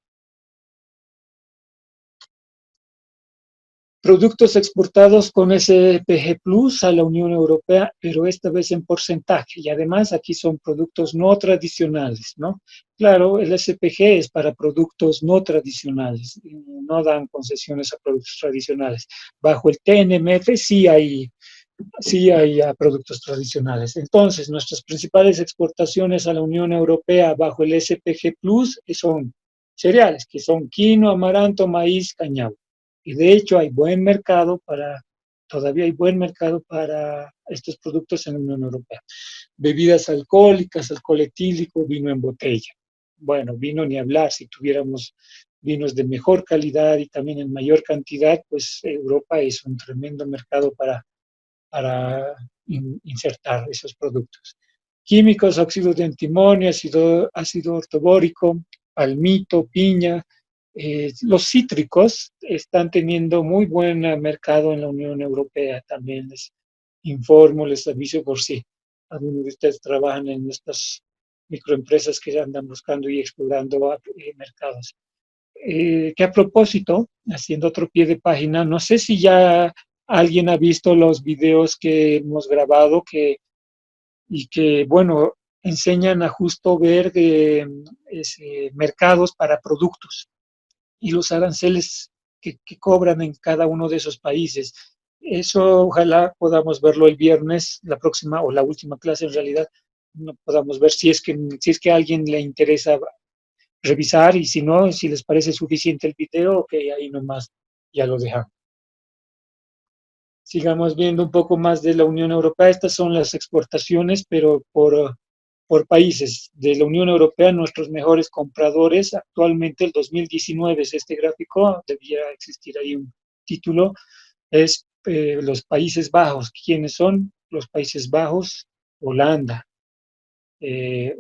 Productos exportados con SPG Plus a la Unión Europea, pero esta vez en porcentaje. Y además aquí son productos no tradicionales, ¿no? Claro, el SPG es para productos no tradicionales, no dan concesiones a productos tradicionales. Bajo el TNMF sí hay productos tradicionales. Entonces, nuestras principales exportaciones a la Unión Europea bajo el SPG Plus son cereales, que son quinoa, amaranto, maíz, cañao. Y de hecho todavía hay buen mercado para estos productos en la Unión Europea. Bebidas alcohólicas, alcohol etílico, vino en botella. Bueno, vino ni hablar, si tuviéramos vinos de mejor calidad y también en mayor cantidad, pues Europa es un tremendo mercado para insertar esos productos. Químicos, óxido de antimonio, ácido ortobórico, palmito, piña. Los cítricos están teniendo muy buen mercado en la Unión Europea. También les informo, les aviso por si algunos de ustedes trabajan en estas microempresas que andan buscando y explorando mercados. Que a propósito, haciendo otro pie de página, no sé si ya alguien ha visto los videos que hemos grabado y que, bueno, enseñan a justo ver mercados para productos y los aranceles que cobran en cada uno de esos países. Eso ojalá podamos verlo el viernes, la próxima o la última clase en realidad, no podamos ver si es que a alguien le interesa revisar y si no, si les parece suficiente el video, ok, ahí nomás ya lo dejamos. Sigamos viendo un poco más de la Unión Europea. Estas son las exportaciones, pero por países de la Unión Europea, nuestros mejores compradores. Actualmente, el 2019 es este gráfico, debía existir ahí un título, es los Países Bajos. ¿Quiénes son? Los Países Bajos, Holanda.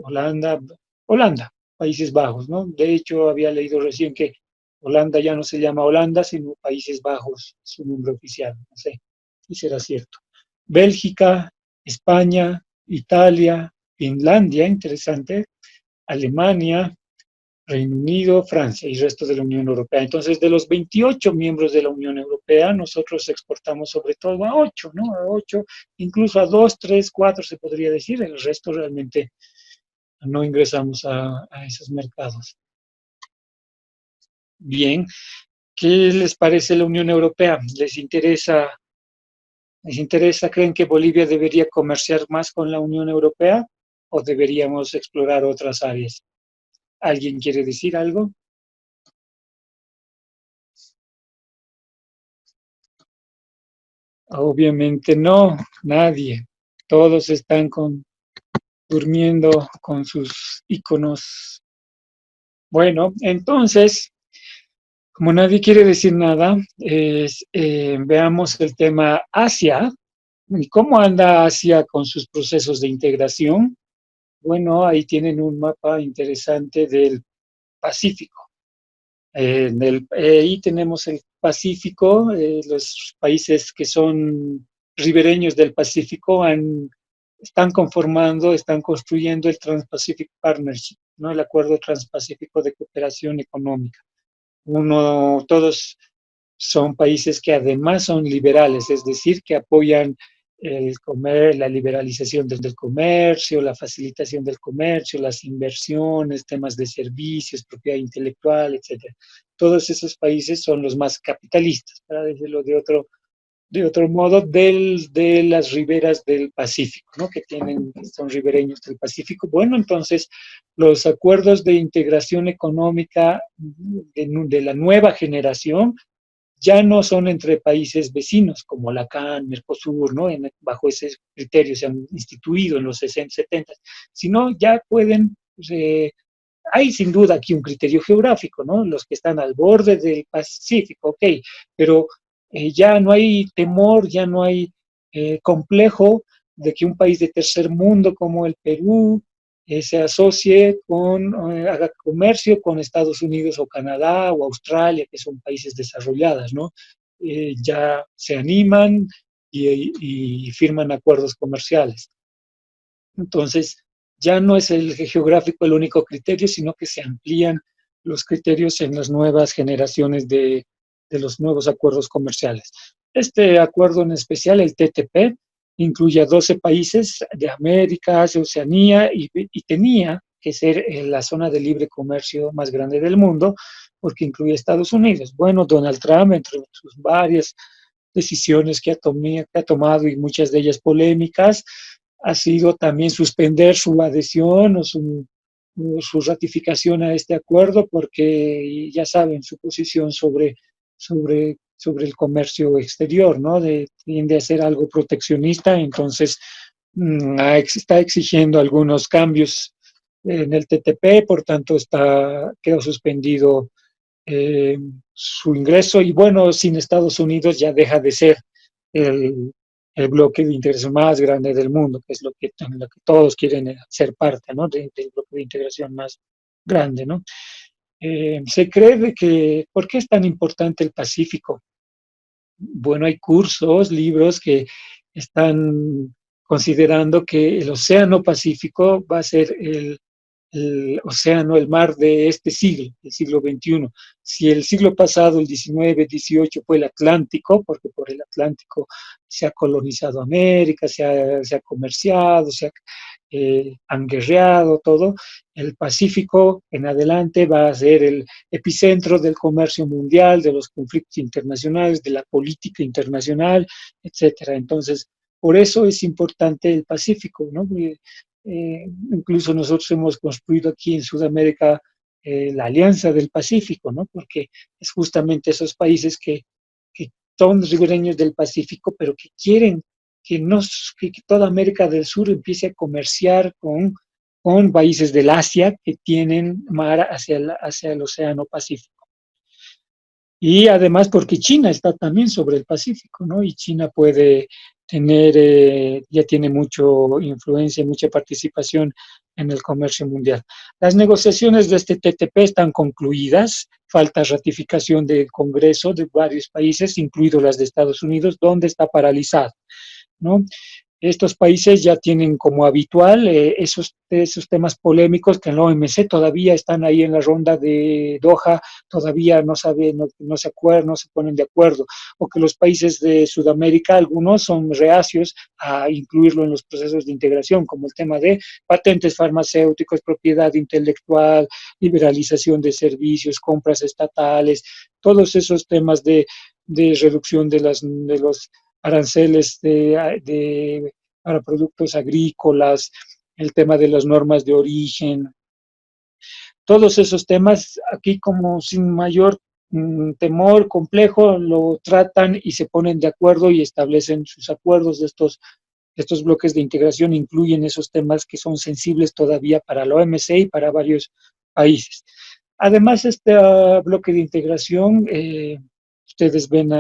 Holanda, Países Bajos, ¿no? De hecho, había leído recién que Holanda ya no se llama Holanda, sino Países Bajos, su nombre oficial, no sé si será cierto. Bélgica, España, Italia, Finlandia, interesante, Alemania, Reino Unido, Francia y el resto de la Unión Europea. Entonces, de los 28 miembros de la Unión Europea, nosotros exportamos sobre todo a 8, ¿no? A 8, incluso a 2, 3, 4 se podría decir, el resto realmente no ingresamos a esos mercados. Bien, ¿qué les parece la Unión Europea? ¿Les interesa, creen que Bolivia debería comerciar más con la Unión Europea o deberíamos explorar otras áreas? ¿Alguien quiere decir algo? Obviamente no, nadie. Todos están durmiendo con sus iconos. Bueno, entonces, como nadie quiere decir nada, veamos el tema Asia. ¿Y cómo anda Asia con sus procesos de integración? Bueno, ahí tienen un mapa interesante del Pacífico. Ahí tenemos el Pacífico, los países que son ribereños del Pacífico están construyendo el Trans-Pacific Partnership, ¿no? El Acuerdo Transpacífico de Cooperación Económica. Todos son países que además son liberales, es decir, que apoyan la liberalización del comercio, la facilitación del comercio, las inversiones, temas de servicios, propiedad intelectual, etcétera. Todos esos países son los más capitalistas, para decirlo de otro modo, de las riberas del Pacífico, ¿no? Que son ribereños del Pacífico. Bueno, entonces, los acuerdos de integración económica de la nueva generación ya no son entre países vecinos como la CAN, Mercosur, ¿no? Bajo ese criterio se han instituido en los 60, 70, sino ya pueden, hay sin duda aquí un criterio geográfico, ¿no? Los que están al borde del Pacífico, ok, pero ya no hay temor, ya no hay complejo de que un país de tercer mundo como el Perú se asocie haga comercio con Estados Unidos o Canadá o Australia, que son países desarrollados, ¿no? Ya se animan y firman acuerdos comerciales. Entonces, ya no es el geográfico el único criterio, sino que se amplían los criterios en las nuevas generaciones de los nuevos acuerdos comerciales. Este acuerdo en especial, el TTP, incluye a 12 países de América, Asia, Oceanía y tenía que ser la zona de libre comercio más grande del mundo porque incluye a Estados Unidos. Bueno, Donald Trump, entre sus varias decisiones que ha tomado y muchas de ellas polémicas, ha sido también suspender su adhesión o su ratificación a este acuerdo porque ya saben su posición sobre el comercio exterior, ¿no? Tiende a ser algo proteccionista, entonces está exigiendo algunos cambios en el TTP, por tanto quedó suspendido su ingreso y bueno, sin Estados Unidos ya deja de ser el, el bloque de integración más grande del mundo, que es en lo que todos quieren ser parte, ¿no? Del bloque de integración más grande, ¿no? Se cree ¿por qué es tan importante el Pacífico? Bueno, hay cursos, libros que están considerando que el Océano Pacífico va a ser el océano, el mar de este siglo, el siglo XXI. Si el siglo pasado, el XIX, XVIII, fue el Atlántico, porque por el Atlántico se ha colonizado América, se ha comerciado, han guerreado, todo, el Pacífico en adelante va a ser el epicentro del comercio mundial, de los conflictos internacionales, de la política internacional, etcétera. Entonces, por eso es importante el Pacífico, ¿no? Incluso nosotros hemos construido aquí en Sudamérica la Alianza del Pacífico, ¿no? Porque es justamente esos países que son ribereños del Pacífico, pero que quieren que toda América del Sur empiece a comerciar con países del Asia que tienen mar hacia el Océano Pacífico. Y además porque China está también sobre el Pacífico, ¿no? Y China puede ya tiene mucha influencia, mucha participación en el comercio mundial. Las negociaciones de este TTP están concluidas, falta ratificación del Congreso de varios países, incluidos las de Estados Unidos, donde está paralizado, ¿no? Estos países ya tienen como habitual esos temas polémicos que en la OMC todavía están ahí en la ronda de Doha, todavía no se acuerdan, no se ponen de acuerdo, o que los países de Sudamérica, algunos son reacios a incluirlo en los procesos de integración, como el tema de patentes farmacéuticos, propiedad intelectual, liberalización de servicios, compras estatales, todos esos temas de reducción de los aranceles para productos agrícolas, el tema de las normas de origen, todos esos temas aquí como sin mayor temor complejo lo tratan y se ponen de acuerdo y establecen sus acuerdos de estos bloques de integración, incluyen esos temas que son sensibles todavía para la OMC y para varios países. Además, este bloque de integración, ustedes ven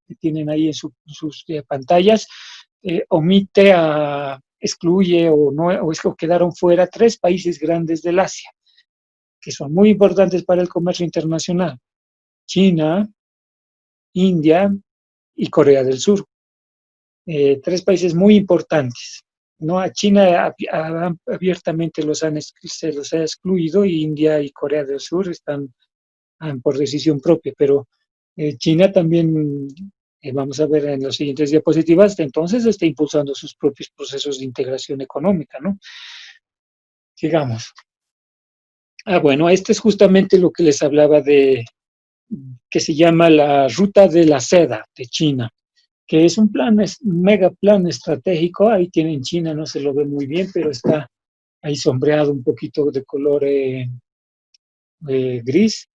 que tienen ahí en sus pantallas, excluye o quedaron fuera 3 países grandes del Asia, que son muy importantes para el comercio internacional: China, India y Corea del Sur. 3 países muy importantes, ¿no? A China abiertamente se los ha excluido, y India y Corea del Sur están por decisión propia, pero China también vamos a ver en las siguientes diapositivas, entonces está impulsando sus propios procesos de integración económica, ¿no? Sigamos. Bueno, este es justamente lo que les hablaba de, que se llama la Ruta de la Seda de China, que es un plan, es un mega plan estratégico. Ahí tienen China, no se lo ve muy bien, pero está ahí sombreado un poquito de color gris,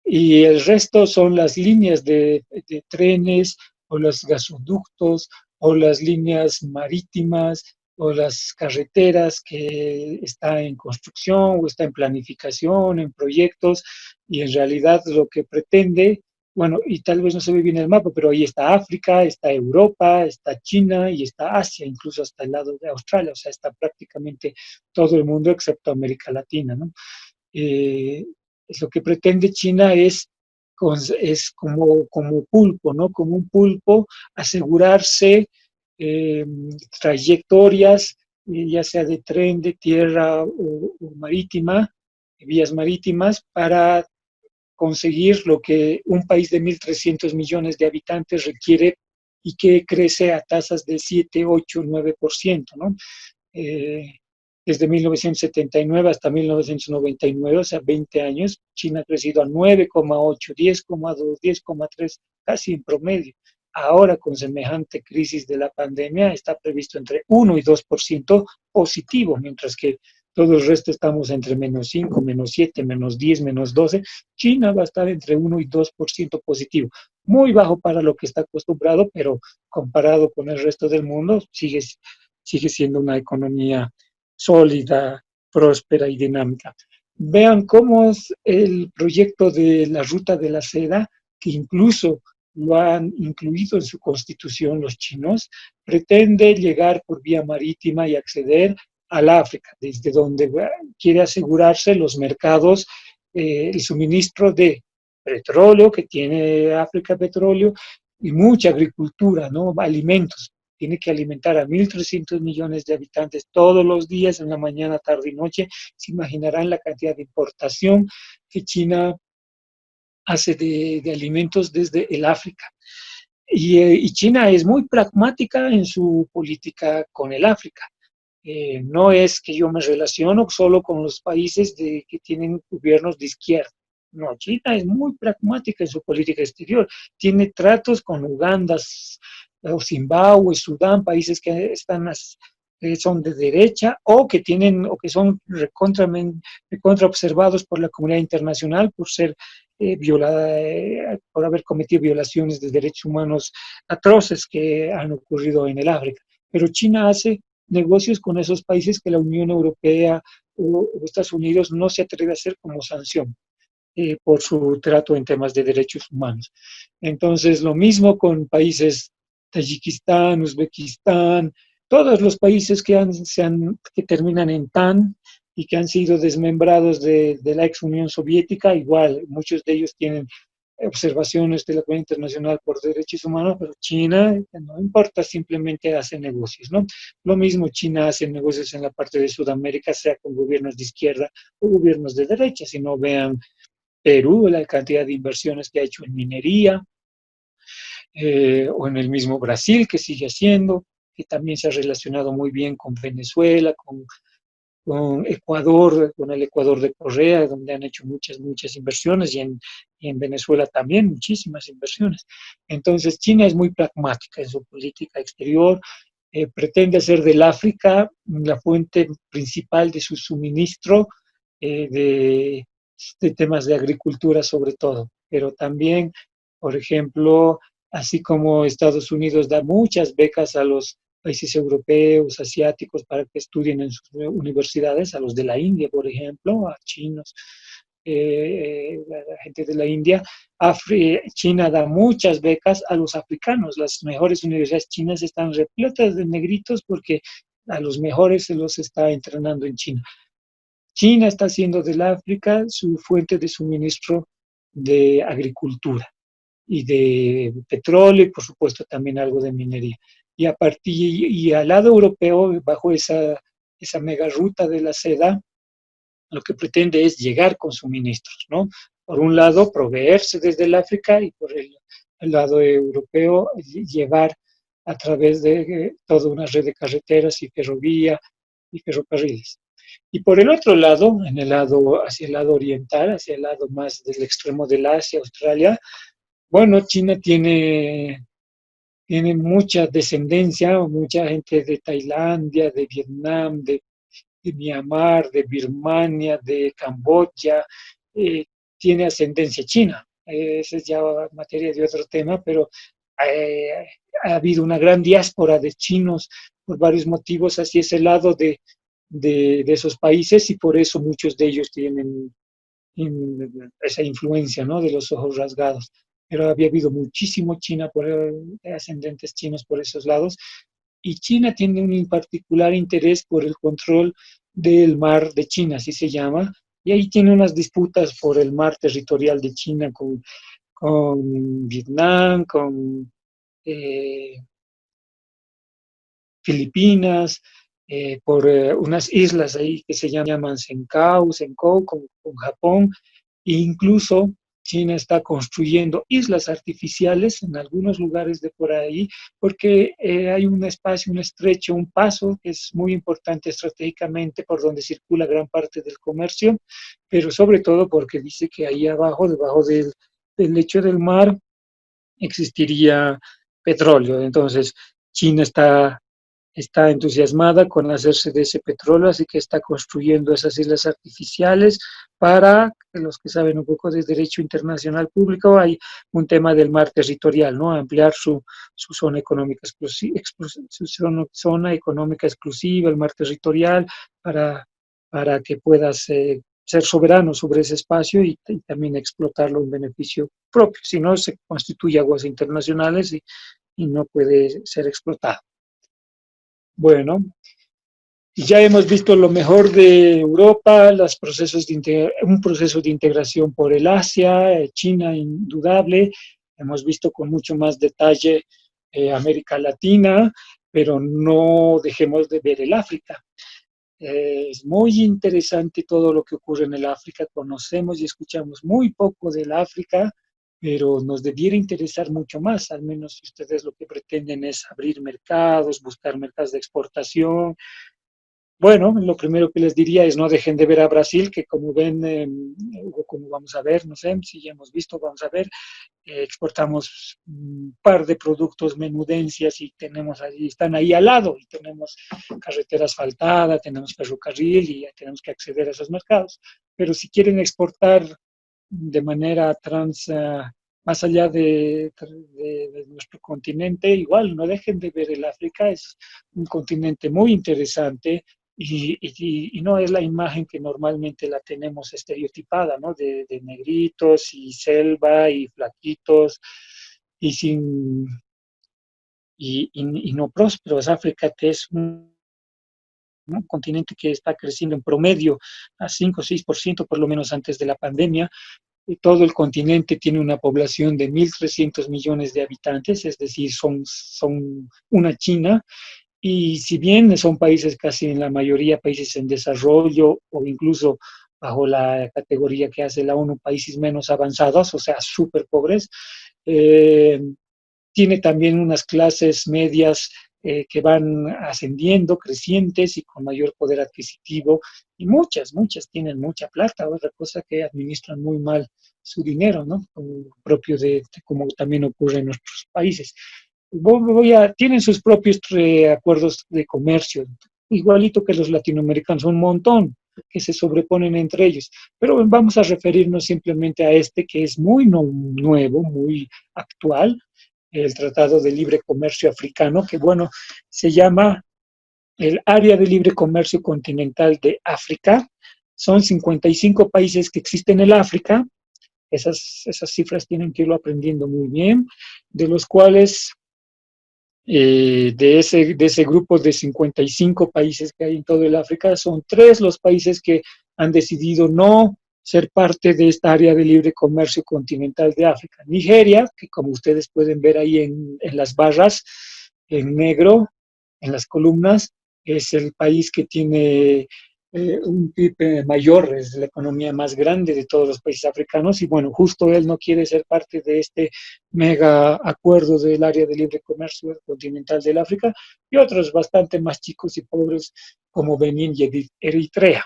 y el resto son las líneas de trenes o los gasoductos o las líneas marítimas o las carreteras que está en construcción o está en planificación, en proyectos, y en realidad lo que pretende, bueno, y tal vez no se ve bien el mapa, pero ahí está África, está Europa, está China y está Asia, incluso hasta el lado de Australia, o sea, está prácticamente todo el mundo excepto América Latina, ¿no? eh, lo que pretende China es como pulpo, ¿no? Como un pulpo, asegurarse eh, trayectorias, ya sea de tren, de tierra o marítima, vías marítimas, para conseguir lo que un país de 1.300 millones de habitantes requiere y que crece a tasas de 7, 8, 9%, ¿no? eh, Desde 1979 hasta 1999, o sea, 20 años, China ha crecido a 9,8, 10,2, 10,3, casi en promedio. Ahora, con semejante crisis de la pandemia, está previsto entre 1 y 2% positivo, mientras que todo el resto estamos entre -5, -7, -10, -12. China va a estar entre 1 y 2% positivo. Muy bajo para lo que está acostumbrado, pero comparado con el resto del mundo, sigue siendo una economía sólida, próspera y dinámica. Vean cómo es el proyecto de la Ruta de la Seda, que incluso lo han incluido en su constitución los chinos. Pretende llegar por vía marítima y acceder al África, desde donde quiere asegurarse los mercados, el suministro de petróleo, que tiene África petróleo, y mucha agricultura, ¿no? Alimentos. Tiene que alimentar a 1.300 millones de habitantes todos los días, en la mañana, tarde y noche. Se imaginarán la cantidad de importación que China hace de alimentos desde el África. Y China es muy pragmática en su política con el África. No es que yo me relaciono solo con los países que tienen gobiernos de izquierda. No, China es muy pragmática en su política exterior. Tiene tratos con Uganda, o Zimbabue, Sudán, países que son de derecha o que tienen o que son recontra observados por la comunidad internacional por ser por haber cometido violaciones de derechos humanos atroces que han ocurrido en el África. Pero China hace negocios con esos países que la Unión Europea o Estados Unidos no se atreve a hacer como sanción por su trato en temas de derechos humanos. Entonces, lo mismo con países Tayikistán, Uzbekistán, todos los países que terminan en TAN y que han sido desmembrados de la ex Unión Soviética, igual, muchos de ellos tienen observaciones de la Comunidad Internacional por Derechos Humanos, pero China, no importa, simplemente hace negocios, ¿no? Lo mismo China hace negocios en la parte de Sudamérica, sea con gobiernos de izquierda o gobiernos de derecha. Si no, vean Perú, la cantidad de inversiones que ha hecho en minería, o en el mismo Brasil, que sigue haciendo, que también se ha relacionado muy bien con Venezuela, con Ecuador, con el Ecuador de Correa, donde han hecho muchas inversiones, y en Venezuela también muchísimas inversiones. Entonces, China es muy pragmática en su política exterior, pretende hacer del África la fuente principal de su suministro de temas de agricultura sobre todo, pero también, por ejemplo, así como Estados Unidos da muchas becas a los países europeos, asiáticos, para que estudien en sus universidades, a los de la India, por ejemplo, a chinos, la gente de la India. China da muchas becas a los africanos. Las mejores universidades chinas están repletas de negritos porque a los mejores se los está entrenando en China. China está haciendo del África su fuente de suministro de agricultura y de petróleo, y por supuesto también algo de minería. Y al lado europeo, bajo esa mega ruta de la seda, lo que pretende es llegar con suministros, ¿no? Por un lado, proveerse desde el África, y por el el lado europeo, llevar a través de toda una red de carreteras y ferrovía y ferrocarriles. Y por el otro lado, hacia el lado oriental, hacia el lado más del extremo del Asia, Australia, bueno, China tiene mucha descendencia, mucha gente de Tailandia, de Vietnam, de Myanmar, de Birmania, de Camboya, eh, tiene ascendencia china. Esa es ya materia de otro tema, pero eh, ha habido una gran diáspora de chinos por varios motivos hacia ese lado de esos países y por eso muchos de ellos tienen esa influencia, ¿no? De los ojos rasgados. Pero había habido muchísimo China por ascendentes chinos por esos lados y China tiene un particular interés por el control del mar de China, así se llama, y ahí tiene unas disputas por el mar territorial de China con Vietnam, con eh, Filipinas, por unas islas ahí que se llaman Senkaku, con Japón, e incluso China está construyendo islas artificiales en algunos lugares de por ahí, porque hay un espacio, un estrecho, un paso que es muy importante estratégicamente por donde circula gran parte del comercio, pero sobre todo porque dice que ahí abajo, debajo del lecho del mar, existiría petróleo. Entonces, China está entusiasmada con hacerse de ese petróleo, así que está construyendo esas islas artificiales para los que saben un poco de derecho internacional público, hay un tema del mar territorial, ¿no? Ampliar su zona económica zona económica exclusiva, el mar territorial, para que puedas ser soberano sobre ese espacio y también explotarlo en beneficio propio. Si no, se constituye aguas internacionales y no puede ser explotado. Bueno, ya hemos visto lo mejor de Europa, un proceso de integración por el Asia, China indudable, hemos visto con mucho más detalle América Latina, pero no dejemos de ver el África. Es muy interesante todo lo que ocurre en el África, conocemos y escuchamos muy poco del África, pero nos debiera interesar mucho más, al menos si ustedes lo que pretenden es abrir mercados, buscar mercados de exportación. Bueno, lo primero que les diría es no dejen de ver a Brasil, que como ven, o como vamos a ver, no sé si ya hemos visto, vamos a ver, exportamos un par de productos menudencias y están ahí al lado, y tenemos carretera asfaltada, tenemos ferrocarril y tenemos que acceder a esos mercados. Pero si quieren exportar de manera más allá de nuestro continente, igual no dejen de ver el África, es un continente muy interesante y no es la imagen que normalmente la tenemos estereotipada, ¿no? De negritos y selva y flaquitos y sin y no prósperos. África es un continente que está creciendo en promedio a 5 o 6% por lo menos antes de la pandemia. Todo el continente tiene una población de 1.300 millones de habitantes, es decir, son una China, y si bien son países casi en la mayoría países en desarrollo o incluso bajo la categoría que hace la ONU, países menos avanzados, o sea, súper pobres, eh, tiene también unas clases medias que van ascendiendo, crecientes y con mayor poder adquisitivo, y muchas tienen mucha plata, otra cosa que administran muy mal su dinero, ¿no? Como propio como también ocurre en nuestros países. Tienen sus propios acuerdos de comercio, igualito que los latinoamericanos, un montón que se sobreponen entre ellos, pero vamos a referirnos simplemente a este que es muy nuevo, muy actual, el Tratado de Libre Comercio Africano, que bueno, se llama el Área de Libre Comercio Continental de África. Son 55 países que existen en el África, esas cifras tienen que irlo aprendiendo muy bien, de los cuales de ese grupo de 55 países que hay en todo el África, son 3 los países que han decidido no ser parte de esta área de libre comercio continental de África. Nigeria, que como ustedes pueden ver ahí en las barras, en negro, en las columnas, es el país que tiene un PIB mayor, es la economía más grande de todos los países africanos y bueno, justo él no quiere ser parte de este mega acuerdo del área de libre comercio continental del África y otros bastante más chicos y pobres como Benín y Eritrea.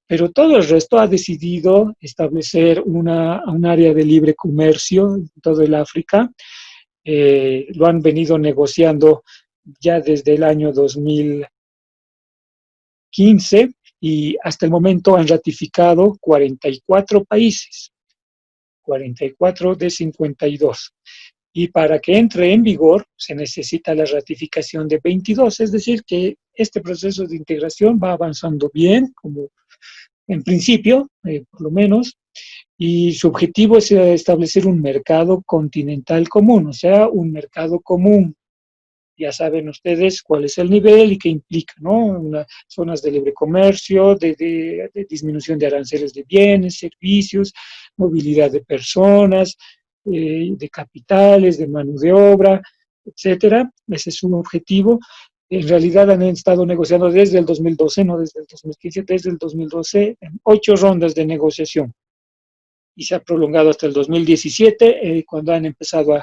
Pero todo el resto ha decidido establecer un área de libre comercio en todo el África. Lo han venido negociando ya desde el año 2015 y hasta el momento han ratificado 44 países, 44 de 52. Y para que entre en vigor se necesita la ratificación de 22, es decir, que este proceso de integración va avanzando bien, como en principio, por lo menos, y su objetivo es establecer un mercado continental común, o sea, un mercado común. Ya saben ustedes cuál es el nivel y qué implica, ¿no? Zonas de libre comercio, de disminución de aranceles de bienes, servicios, movilidad de personas, de capitales, de mano de obra, etcétera. Ese es un objetivo. En realidad han estado negociando desde el 2012, no desde el 2015, desde el 2012, en 8 rondas de negociación. Y se ha prolongado hasta el 2017, cuando han empezado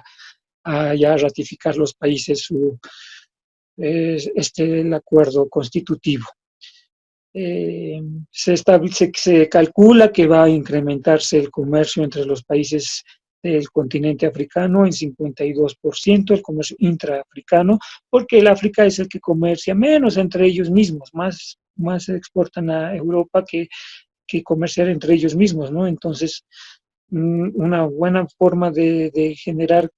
a ya ratificar los países el acuerdo constitutivo. Se calcula que va a incrementarse el comercio entre los países del continente africano en 52%, el comercio intraafricano, porque el África es el que comercia menos entre ellos mismos, más exportan a Europa que comerciar entre ellos mismos, ¿no? Entonces, una buena forma de generar,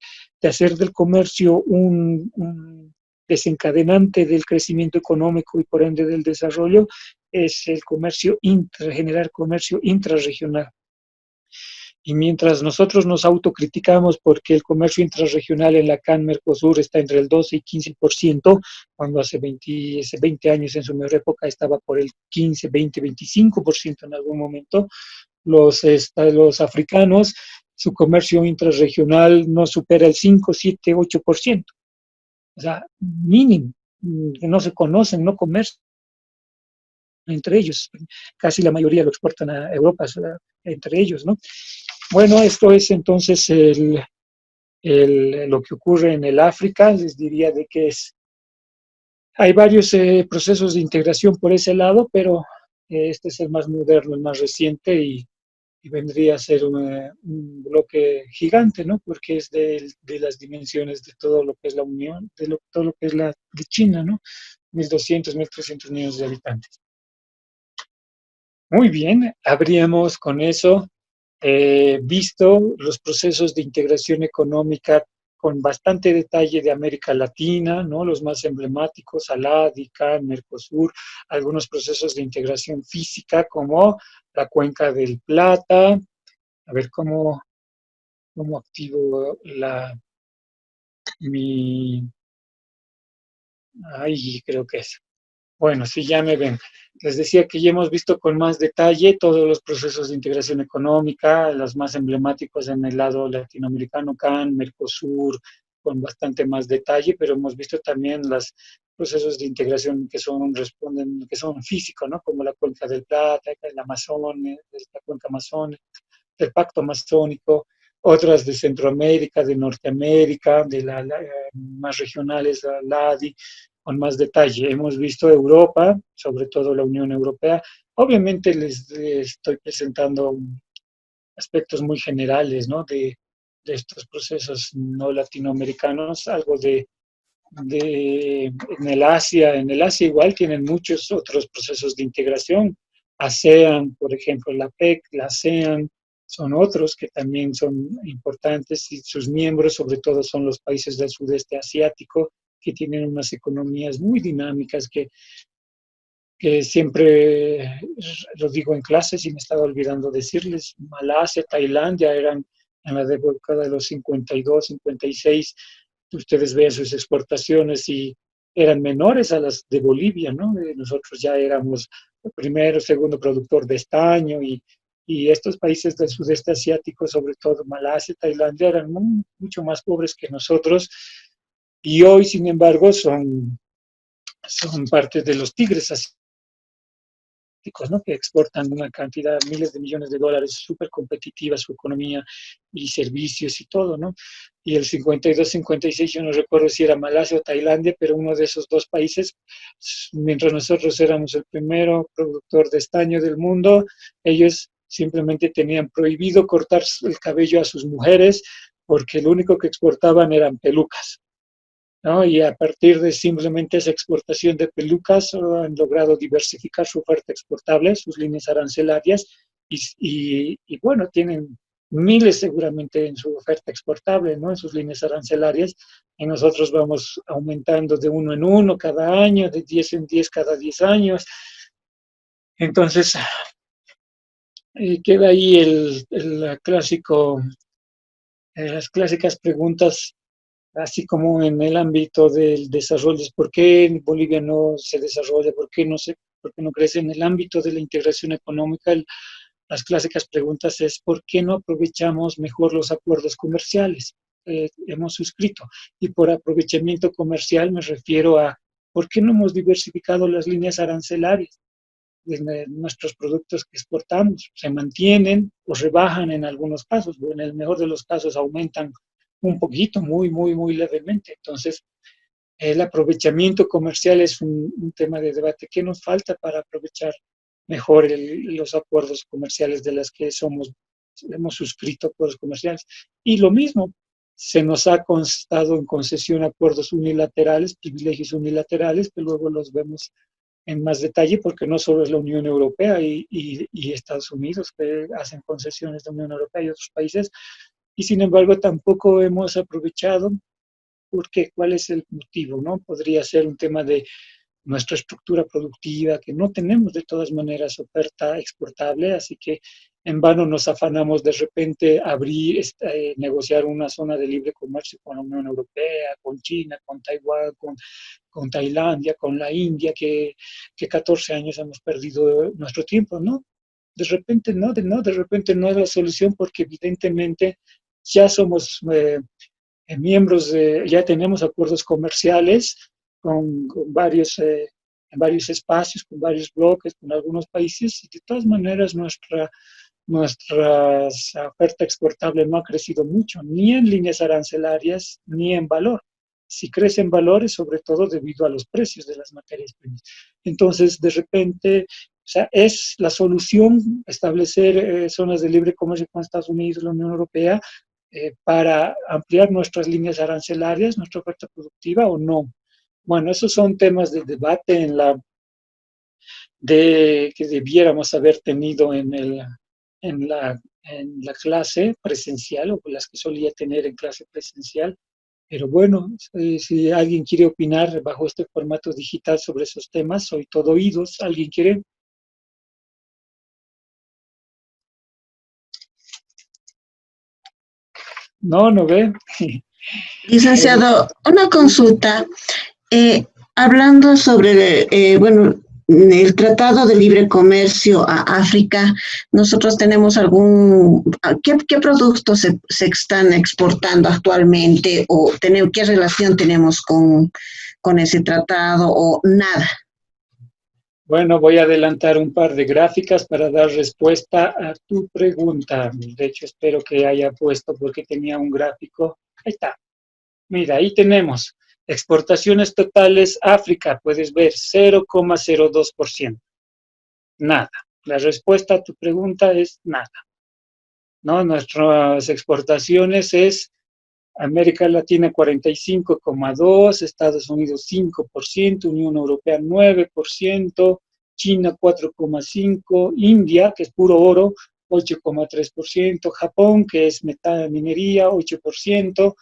de hacer del comercio un desencadenante del crecimiento económico y por ende del desarrollo es el comercio generar comercio intrarregional. Y mientras nosotros nos autocriticamos porque el comercio intrarregional en la CAN Mercosur está entre el 12 y 15%, cuando hace 20 años en su mejor época estaba por el 15, 20, 25% en algún momento, los africanos, su comercio intrarregional no supera el 5, 7, 8%. O sea, mínimo, que no se conocen, no comercian entre ellos. Casi la mayoría lo exportan a Europa, o sea, entre ellos, ¿no? Bueno, esto es entonces lo que ocurre en el África. Les diría de que hay varios procesos de integración por ese lado, pero este es el más moderno, el más reciente y vendría a ser un bloque gigante, ¿no? Porque es de las dimensiones de todo lo que es la Unión, todo lo que es de China, ¿no? 1.200, 1.300 millones de habitantes. Muy bien, habríamos con eso visto los procesos de integración económica con bastante detalle de América Latina, ¿no? Los más emblemáticos, ALADI, CAN, Mercosur, algunos procesos de integración física como la Cuenca del Plata, a ver cómo activo mi, ay, creo que es. Bueno, sí, ya me ven. Les decía que ya hemos visto con más detalle todos los procesos de integración económica, los más emblemáticos en el lado latinoamericano, CAN, Mercosur, con bastante más detalle, pero hemos visto también los procesos de integración que son físicos, ¿no? Como la Cuenca del Plata, el Amazonas, la Cuenca Amazónica, el Pacto Amazónico, otras de Centroamérica, de Norteamérica, más regionales, la LADI, con más detalle. Hemos visto Europa, sobre todo la Unión Europea. Obviamente les estoy presentando aspectos muy generales, ¿no? De estos procesos no latinoamericanos, algo en el Asia igual tienen muchos otros procesos de integración. ASEAN, por ejemplo, la PEC, la ASEAN, son otros que también son importantes y sus miembros sobre todo son los países del sudeste asiático que tienen unas economías muy dinámicas que siempre lo digo en clases y me estaba olvidando decirles, Malasia, Tailandia eran en la década de los 52, 56, ustedes ven sus exportaciones y eran menores a las de Bolivia, ¿no? Nosotros ya éramos el primero, segundo productor de estaño y estos países del sudeste asiático, sobre todo Malasia, Tailandia, eran mucho más pobres que nosotros y hoy, sin embargo, son parte de los tigres asiáticos, ¿no? Que exportan una cantidad, miles de millones de dólares, súper competitiva su economía y servicios y todo, ¿no? Y el 52, 56, yo no recuerdo si era Malasia o Tailandia, pero uno de esos dos países, mientras nosotros éramos el primero productor de estaño del mundo, ellos simplemente tenían prohibido cortar el cabello a sus mujeres porque lo único que exportaban eran pelucas, ¿no? Y a partir de simplemente esa exportación de pelucas han logrado diversificar su oferta exportable, sus líneas arancelarias, bueno, tienen miles seguramente en su oferta exportable, ¿no? En sus líneas arancelarias, y nosotros vamos aumentando de uno en uno cada año, de 10 en 10 cada 10 años. Entonces, queda ahí el clásico, las clásicas preguntas, así como en el ámbito del desarrollo, ¿por qué en Bolivia no se desarrolla? ¿Por qué no crece? En el ámbito de la integración económica, las clásicas preguntas es ¿por qué no aprovechamos mejor los acuerdos comerciales que hemos suscrito? Y por aprovechamiento comercial me refiero a ¿por qué no hemos diversificado las líneas arancelarias de nuestros productos que exportamos? Se mantienen o rebajan en algunos casos, o en el mejor de los casos aumentan un poquito, muy, muy, muy levemente. Entonces, el aprovechamiento comercial es un tema de debate. ¿Qué nos falta para aprovechar mejor los acuerdos comerciales de los que hemos suscrito acuerdos comerciales? Y lo mismo, se nos ha constado en concesión acuerdos unilaterales, privilegios unilaterales, que luego los vemos en más detalle, porque no solo es la Unión Europea y Estados Unidos que hacen concesiones de la Unión Europea y otros países, y sin embargo tampoco hemos aprovechado. ¿Por qué? ¿Cuál es el motivo? ¿No? Podría ser un tema de nuestra estructura productiva, que no tenemos de todas maneras oferta exportable, así que en vano nos afanamos de repente abrir, negociar una zona de libre comercio con la Unión Europea, con China, con Taiwán, con Tailandia, con la India, que 14 años hemos perdido nuestro tiempo, ¿no? De repente no es la solución porque evidentemente ya somos miembros, ya tenemos acuerdos comerciales con varios, en varios espacios, con varios bloques, con algunos países, y de todas maneras nuestra oferta exportable no ha crecido mucho, ni en líneas arancelarias, ni en valor. Si crece en valores, sobre todo debido a los precios de las materias primas. Entonces, de repente, o sea, es la solución establecer zonas de libre comercio con Estados Unidos, la Unión Europea, para ampliar nuestras líneas arancelarias, nuestra oferta productiva o no. Bueno, esos son temas de debate que debiéramos haber tenido en la clase presencial o las que solía tener en clase presencial. Pero bueno, si alguien quiere opinar bajo este formato digital sobre esos temas, soy todo oídos. ¿Alguien quiere? No, no ve. Licenciado, una consulta. Hablando sobre, bueno, el Tratado de Libre Comercio a África, nosotros tenemos ¿qué productos se están exportando actualmente o qué relación tenemos con ese tratado o nada? Bueno, voy a adelantar un par de gráficas para dar respuesta a tu pregunta. De hecho, espero que haya puesto porque tenía un gráfico. Ahí está. Mira, ahí tenemos exportaciones totales África, puedes ver 0,02%. Nada. La respuesta a tu pregunta es nada. ¿No? Nuestras exportaciones es América Latina 45,2%, Estados Unidos 5%, Unión Europea 9%, China 4,5%, India, que es puro oro, 8,3%, Japón, que es minería, 8%,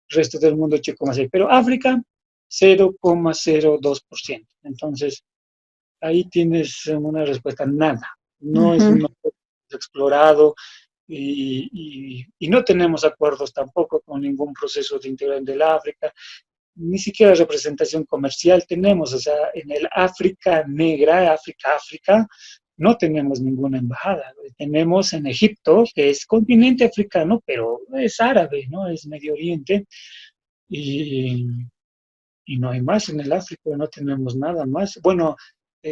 resto del mundo 8,6%, pero África 0,02%. Entonces, ahí tienes una respuesta, nada. No es un explorado, y no tenemos acuerdos tampoco con ningún proceso de integración del África, ni siquiera representación comercial tenemos, o sea, en el África negra, África, no tenemos ninguna embajada. Tenemos en Egipto, que es continente africano, pero es árabe, ¿no? Es Medio Oriente, y no hay más en el África, no tenemos nada más. Bueno,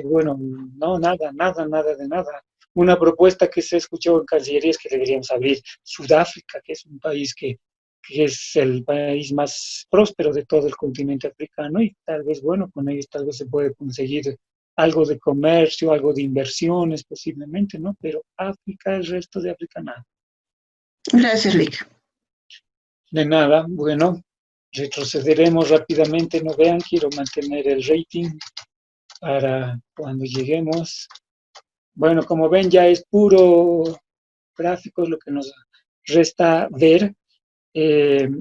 Bueno, no, nada, nada, nada de nada. Una propuesta que se escuchó en Cancillería es que deberíamos abrir Sudáfrica, que es un país que es el país más próspero de todo el continente africano y tal vez, bueno, con ellos tal vez se puede conseguir algo de comercio, algo de inversiones posiblemente, ¿no? Pero África, el resto de África, nada. Gracias, Lick. De nada, bueno, retrocederemos rápidamente, no vean, quiero mantener el rating para cuando lleguemos. Bueno, como ven, ya es puro gráficos lo que nos resta ver.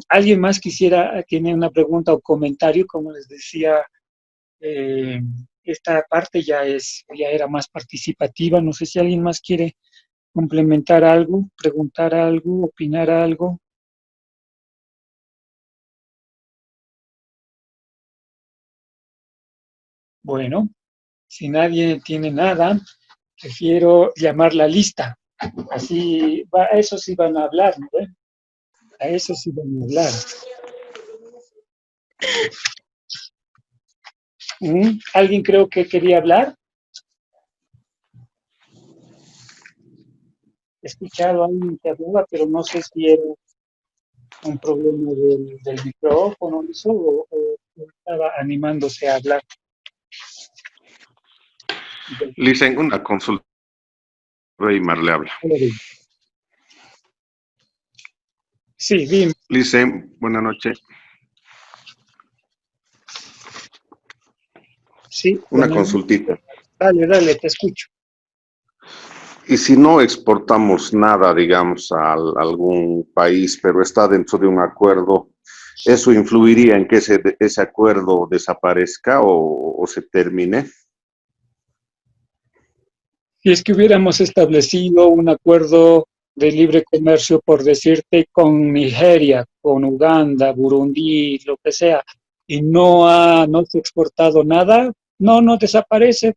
¿Alguien más tiene una pregunta o comentario? Como les decía, esta parte ya era más participativa. No sé si alguien más quiere complementar algo, preguntar algo, opinar algo. Bueno, si nadie tiene nada, prefiero llamar la lista. Así, a eso sí van a hablar, ¿no? A eso sí van a hablar. ¿Alguien creo que quería hablar? He escuchado a alguien que hablaba, pero no sé si era un problema del micrófono eso, o estaba animándose a hablar. Lisen, una consulta. Reymar le habla. Sí, dime. Lisen, buenas noches. Sí. Una consultita. Dale, te escucho. Y si no exportamos nada, digamos, a algún país, pero está dentro de un acuerdo, ¿eso influiría en que ese acuerdo desaparezca o se termine? Si es que hubiéramos establecido un acuerdo de libre comercio, por decirte, con Nigeria, con Uganda, Burundi, lo que sea, y no se ha exportado nada, no desaparece.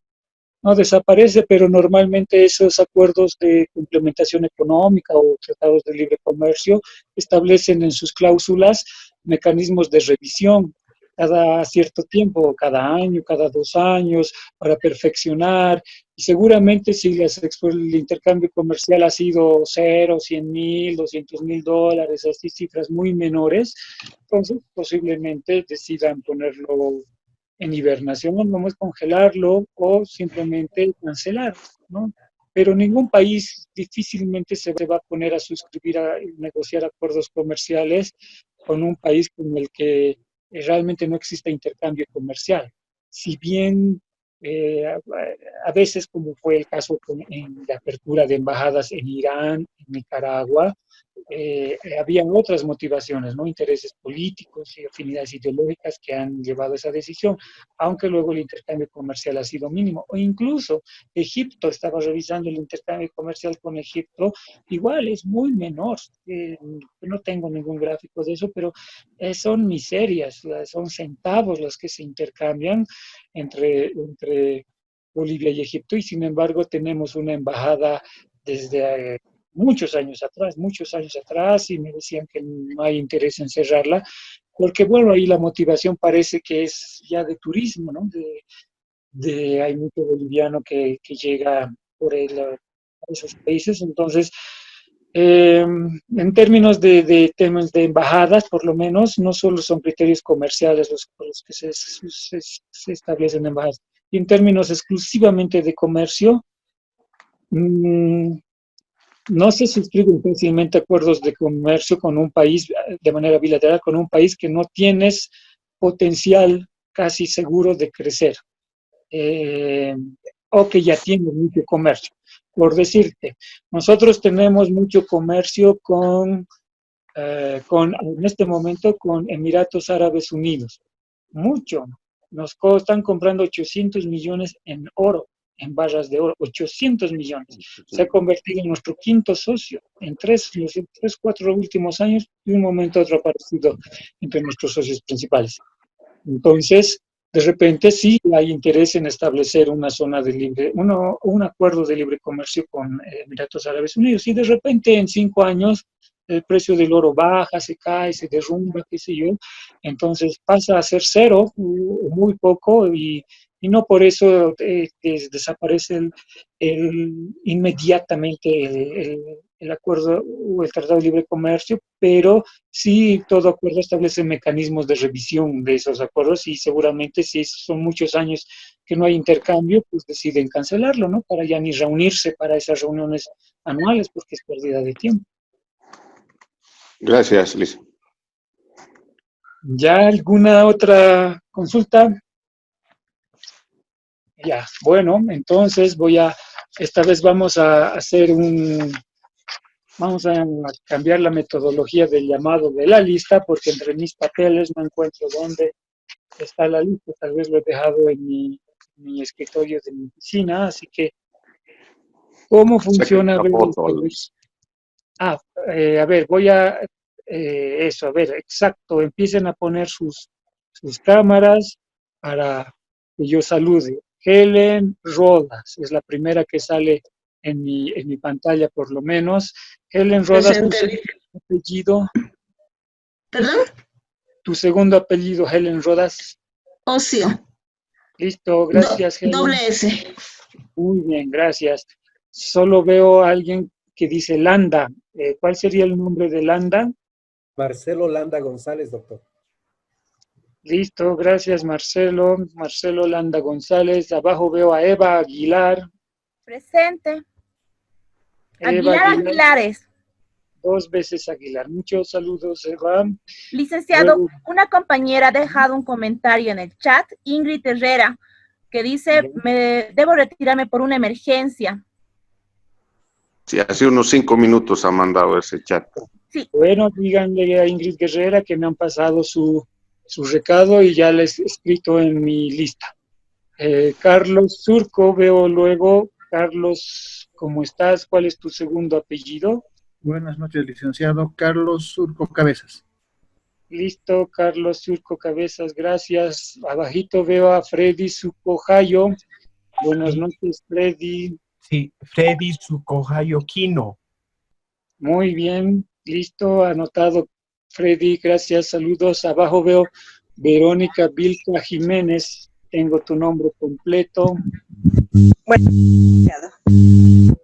No desaparece, pero normalmente esos acuerdos de complementación económica o tratados de libre comercio establecen en sus cláusulas mecanismos de revisión cada cierto tiempo, cada año, cada 2 años, para perfeccionar. Y seguramente si el intercambio comercial ha sido 0, 100,000, $200,000, así cifras muy menores, entonces posiblemente decidan ponerlo en hibernación, vamos a congelarlo o simplemente cancelar, ¿no? Pero ningún país difícilmente se va a poner a suscribir, a negociar acuerdos comerciales con un país con el que realmente no exista intercambio comercial. Si bien a veces, como fue el caso en la apertura de embajadas en Irán, en Nicaragua, habían otras motivaciones, ¿no? Intereses políticos y afinidades ideológicas que han llevado a esa decisión, aunque luego el intercambio comercial ha sido mínimo. O incluso Egipto, estaba revisando el intercambio comercial con Egipto, igual es muy menor. No tengo ningún gráfico de eso, pero son miserias, son centavos los que se intercambian entre Bolivia y Egipto, y sin embargo tenemos una embajada desde muchos años atrás, y me decían que no hay interés en cerrarla, porque bueno, ahí la motivación parece que es ya de turismo, ¿no? Hay mucho boliviano que llega por a esos países, entonces, en términos de temas de embajadas, por lo menos, no solo son criterios comerciales los que se establecen embajadas, y en términos exclusivamente de comercio, no se suscriben fácilmente acuerdos de comercio con un país de manera bilateral, con un país que no tienes potencial casi seguro de crecer, o que ya tiene mucho comercio. Por decirte, nosotros tenemos mucho comercio en este momento con Emiratos Árabes Unidos, mucho. Nos están comprando 800 millones en oro, en barras de oro, 800 millones. Se ha convertido en nuestro quinto socio en los 4 últimos años, y un momento a otro ha aparecido entre nuestros socios principales. Entonces, de repente sí hay interés en establecer un acuerdo de libre comercio con Emiratos Árabes Unidos, y de repente en 5 años el precio del oro baja, se cae, se derrumba, qué sé yo, entonces pasa a ser 0 o muy poco, y y no por eso desaparece inmediatamente el acuerdo o el Tratado de Libre Comercio, pero sí todo acuerdo establece mecanismos de revisión de esos acuerdos y seguramente si son muchos años que no hay intercambio, pues deciden cancelarlo, ¿no? Para ya ni reunirse para esas reuniones anuales, porque es pérdida de tiempo. Gracias, Lisa. ¿Ya alguna otra consulta? Ya, bueno, entonces esta vez vamos a vamos a cambiar la metodología del llamado de la lista, porque entre mis papeles no encuentro dónde está la lista, tal vez lo he dejado en mi escritorio de mi oficina, así que, ¿cómo funciona? A ver, a ver, a ver, exacto, empiecen a poner sus cámaras para que yo salude. Helen Rodas, es la primera que sale en mi pantalla por lo menos. Helen Rodas, tu Presente. segundo apellido, ¿Perdón? tu segundo apellido, Helen Rodas. Ocio. Listo, gracias, Helen. Doble S. Muy bien, gracias. Solo veo a alguien que dice Landa. ¿Cuál sería el nombre de Landa? Marcelo Landa González, doctor. Listo, gracias Marcelo. Marcelo Landa González. Abajo veo a Eva Aguilar. Presente. Eva Aguilar Aguilares. 2 veces Aguilar. Muchos saludos, Eva. Licenciado, Luego, una compañera ha dejado un comentario en el chat, Ingrid Herrera, que dice, debo retirarme por una emergencia. Sí, hace unos 5 minutos ha mandado ese chat. Sí. bueno, díganle a Ingrid Guerrera que me han pasado su recado y ya les he escrito en mi lista. Carlos Surco, veo luego. Carlos, ¿cómo estás? ¿Cuál es tu segundo apellido? Buenas noches, licenciado Carlos Surco Cabezas. Listo, Carlos Surco Cabezas, gracias. Abajito veo a Freddy Sucojayo. Buenas noches, Freddy. Sí, Freddy Sucojayo Quino. Muy bien, listo, anotado, Freddy, gracias, saludos. Abajo veo Verónica Vilca Jiménez. Tengo tu nombre completo. Buenas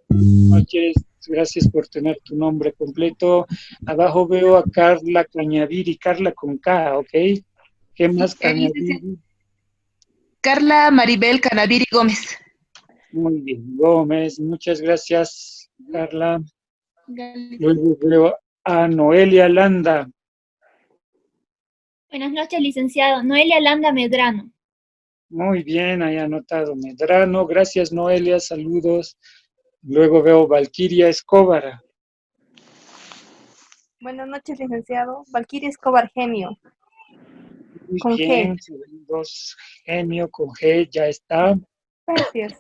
noches, gracias por tener tu nombre completo. Abajo veo a Carla Cañaviri, Carla con K, ¿ok? ¿Qué más, Cañaviri? Carla Maribel Canaviri Gómez. Muy bien, Gómez, muchas gracias, Carla. Luego veo a Noelia Landa. Buenas noches, licenciado. Noelia Landa Medrano. Muy bien, ahí anotado Medrano. Gracias, Noelia, saludos. Luego veo Valquiria Escobar. Buenas noches, licenciado. Valquiria Escobar Genio. Muy Con bien, G. segundos, Genio con G, ya está. Gracias.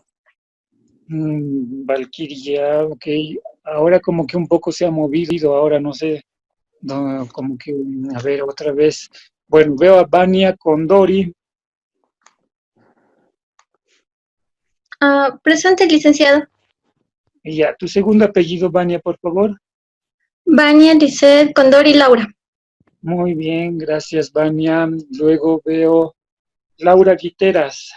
Valquiria, ok. Ahora como que un poco se ha movido, ahora no sé, no, como que, a ver, otra vez. Bueno, veo a Vania Condori. Presente, licenciado. Y ya, tu segundo apellido, Vania, por favor. Vania Lisset Condori Laura. Muy bien, gracias, Vania. Luego veo Laura Guiteras.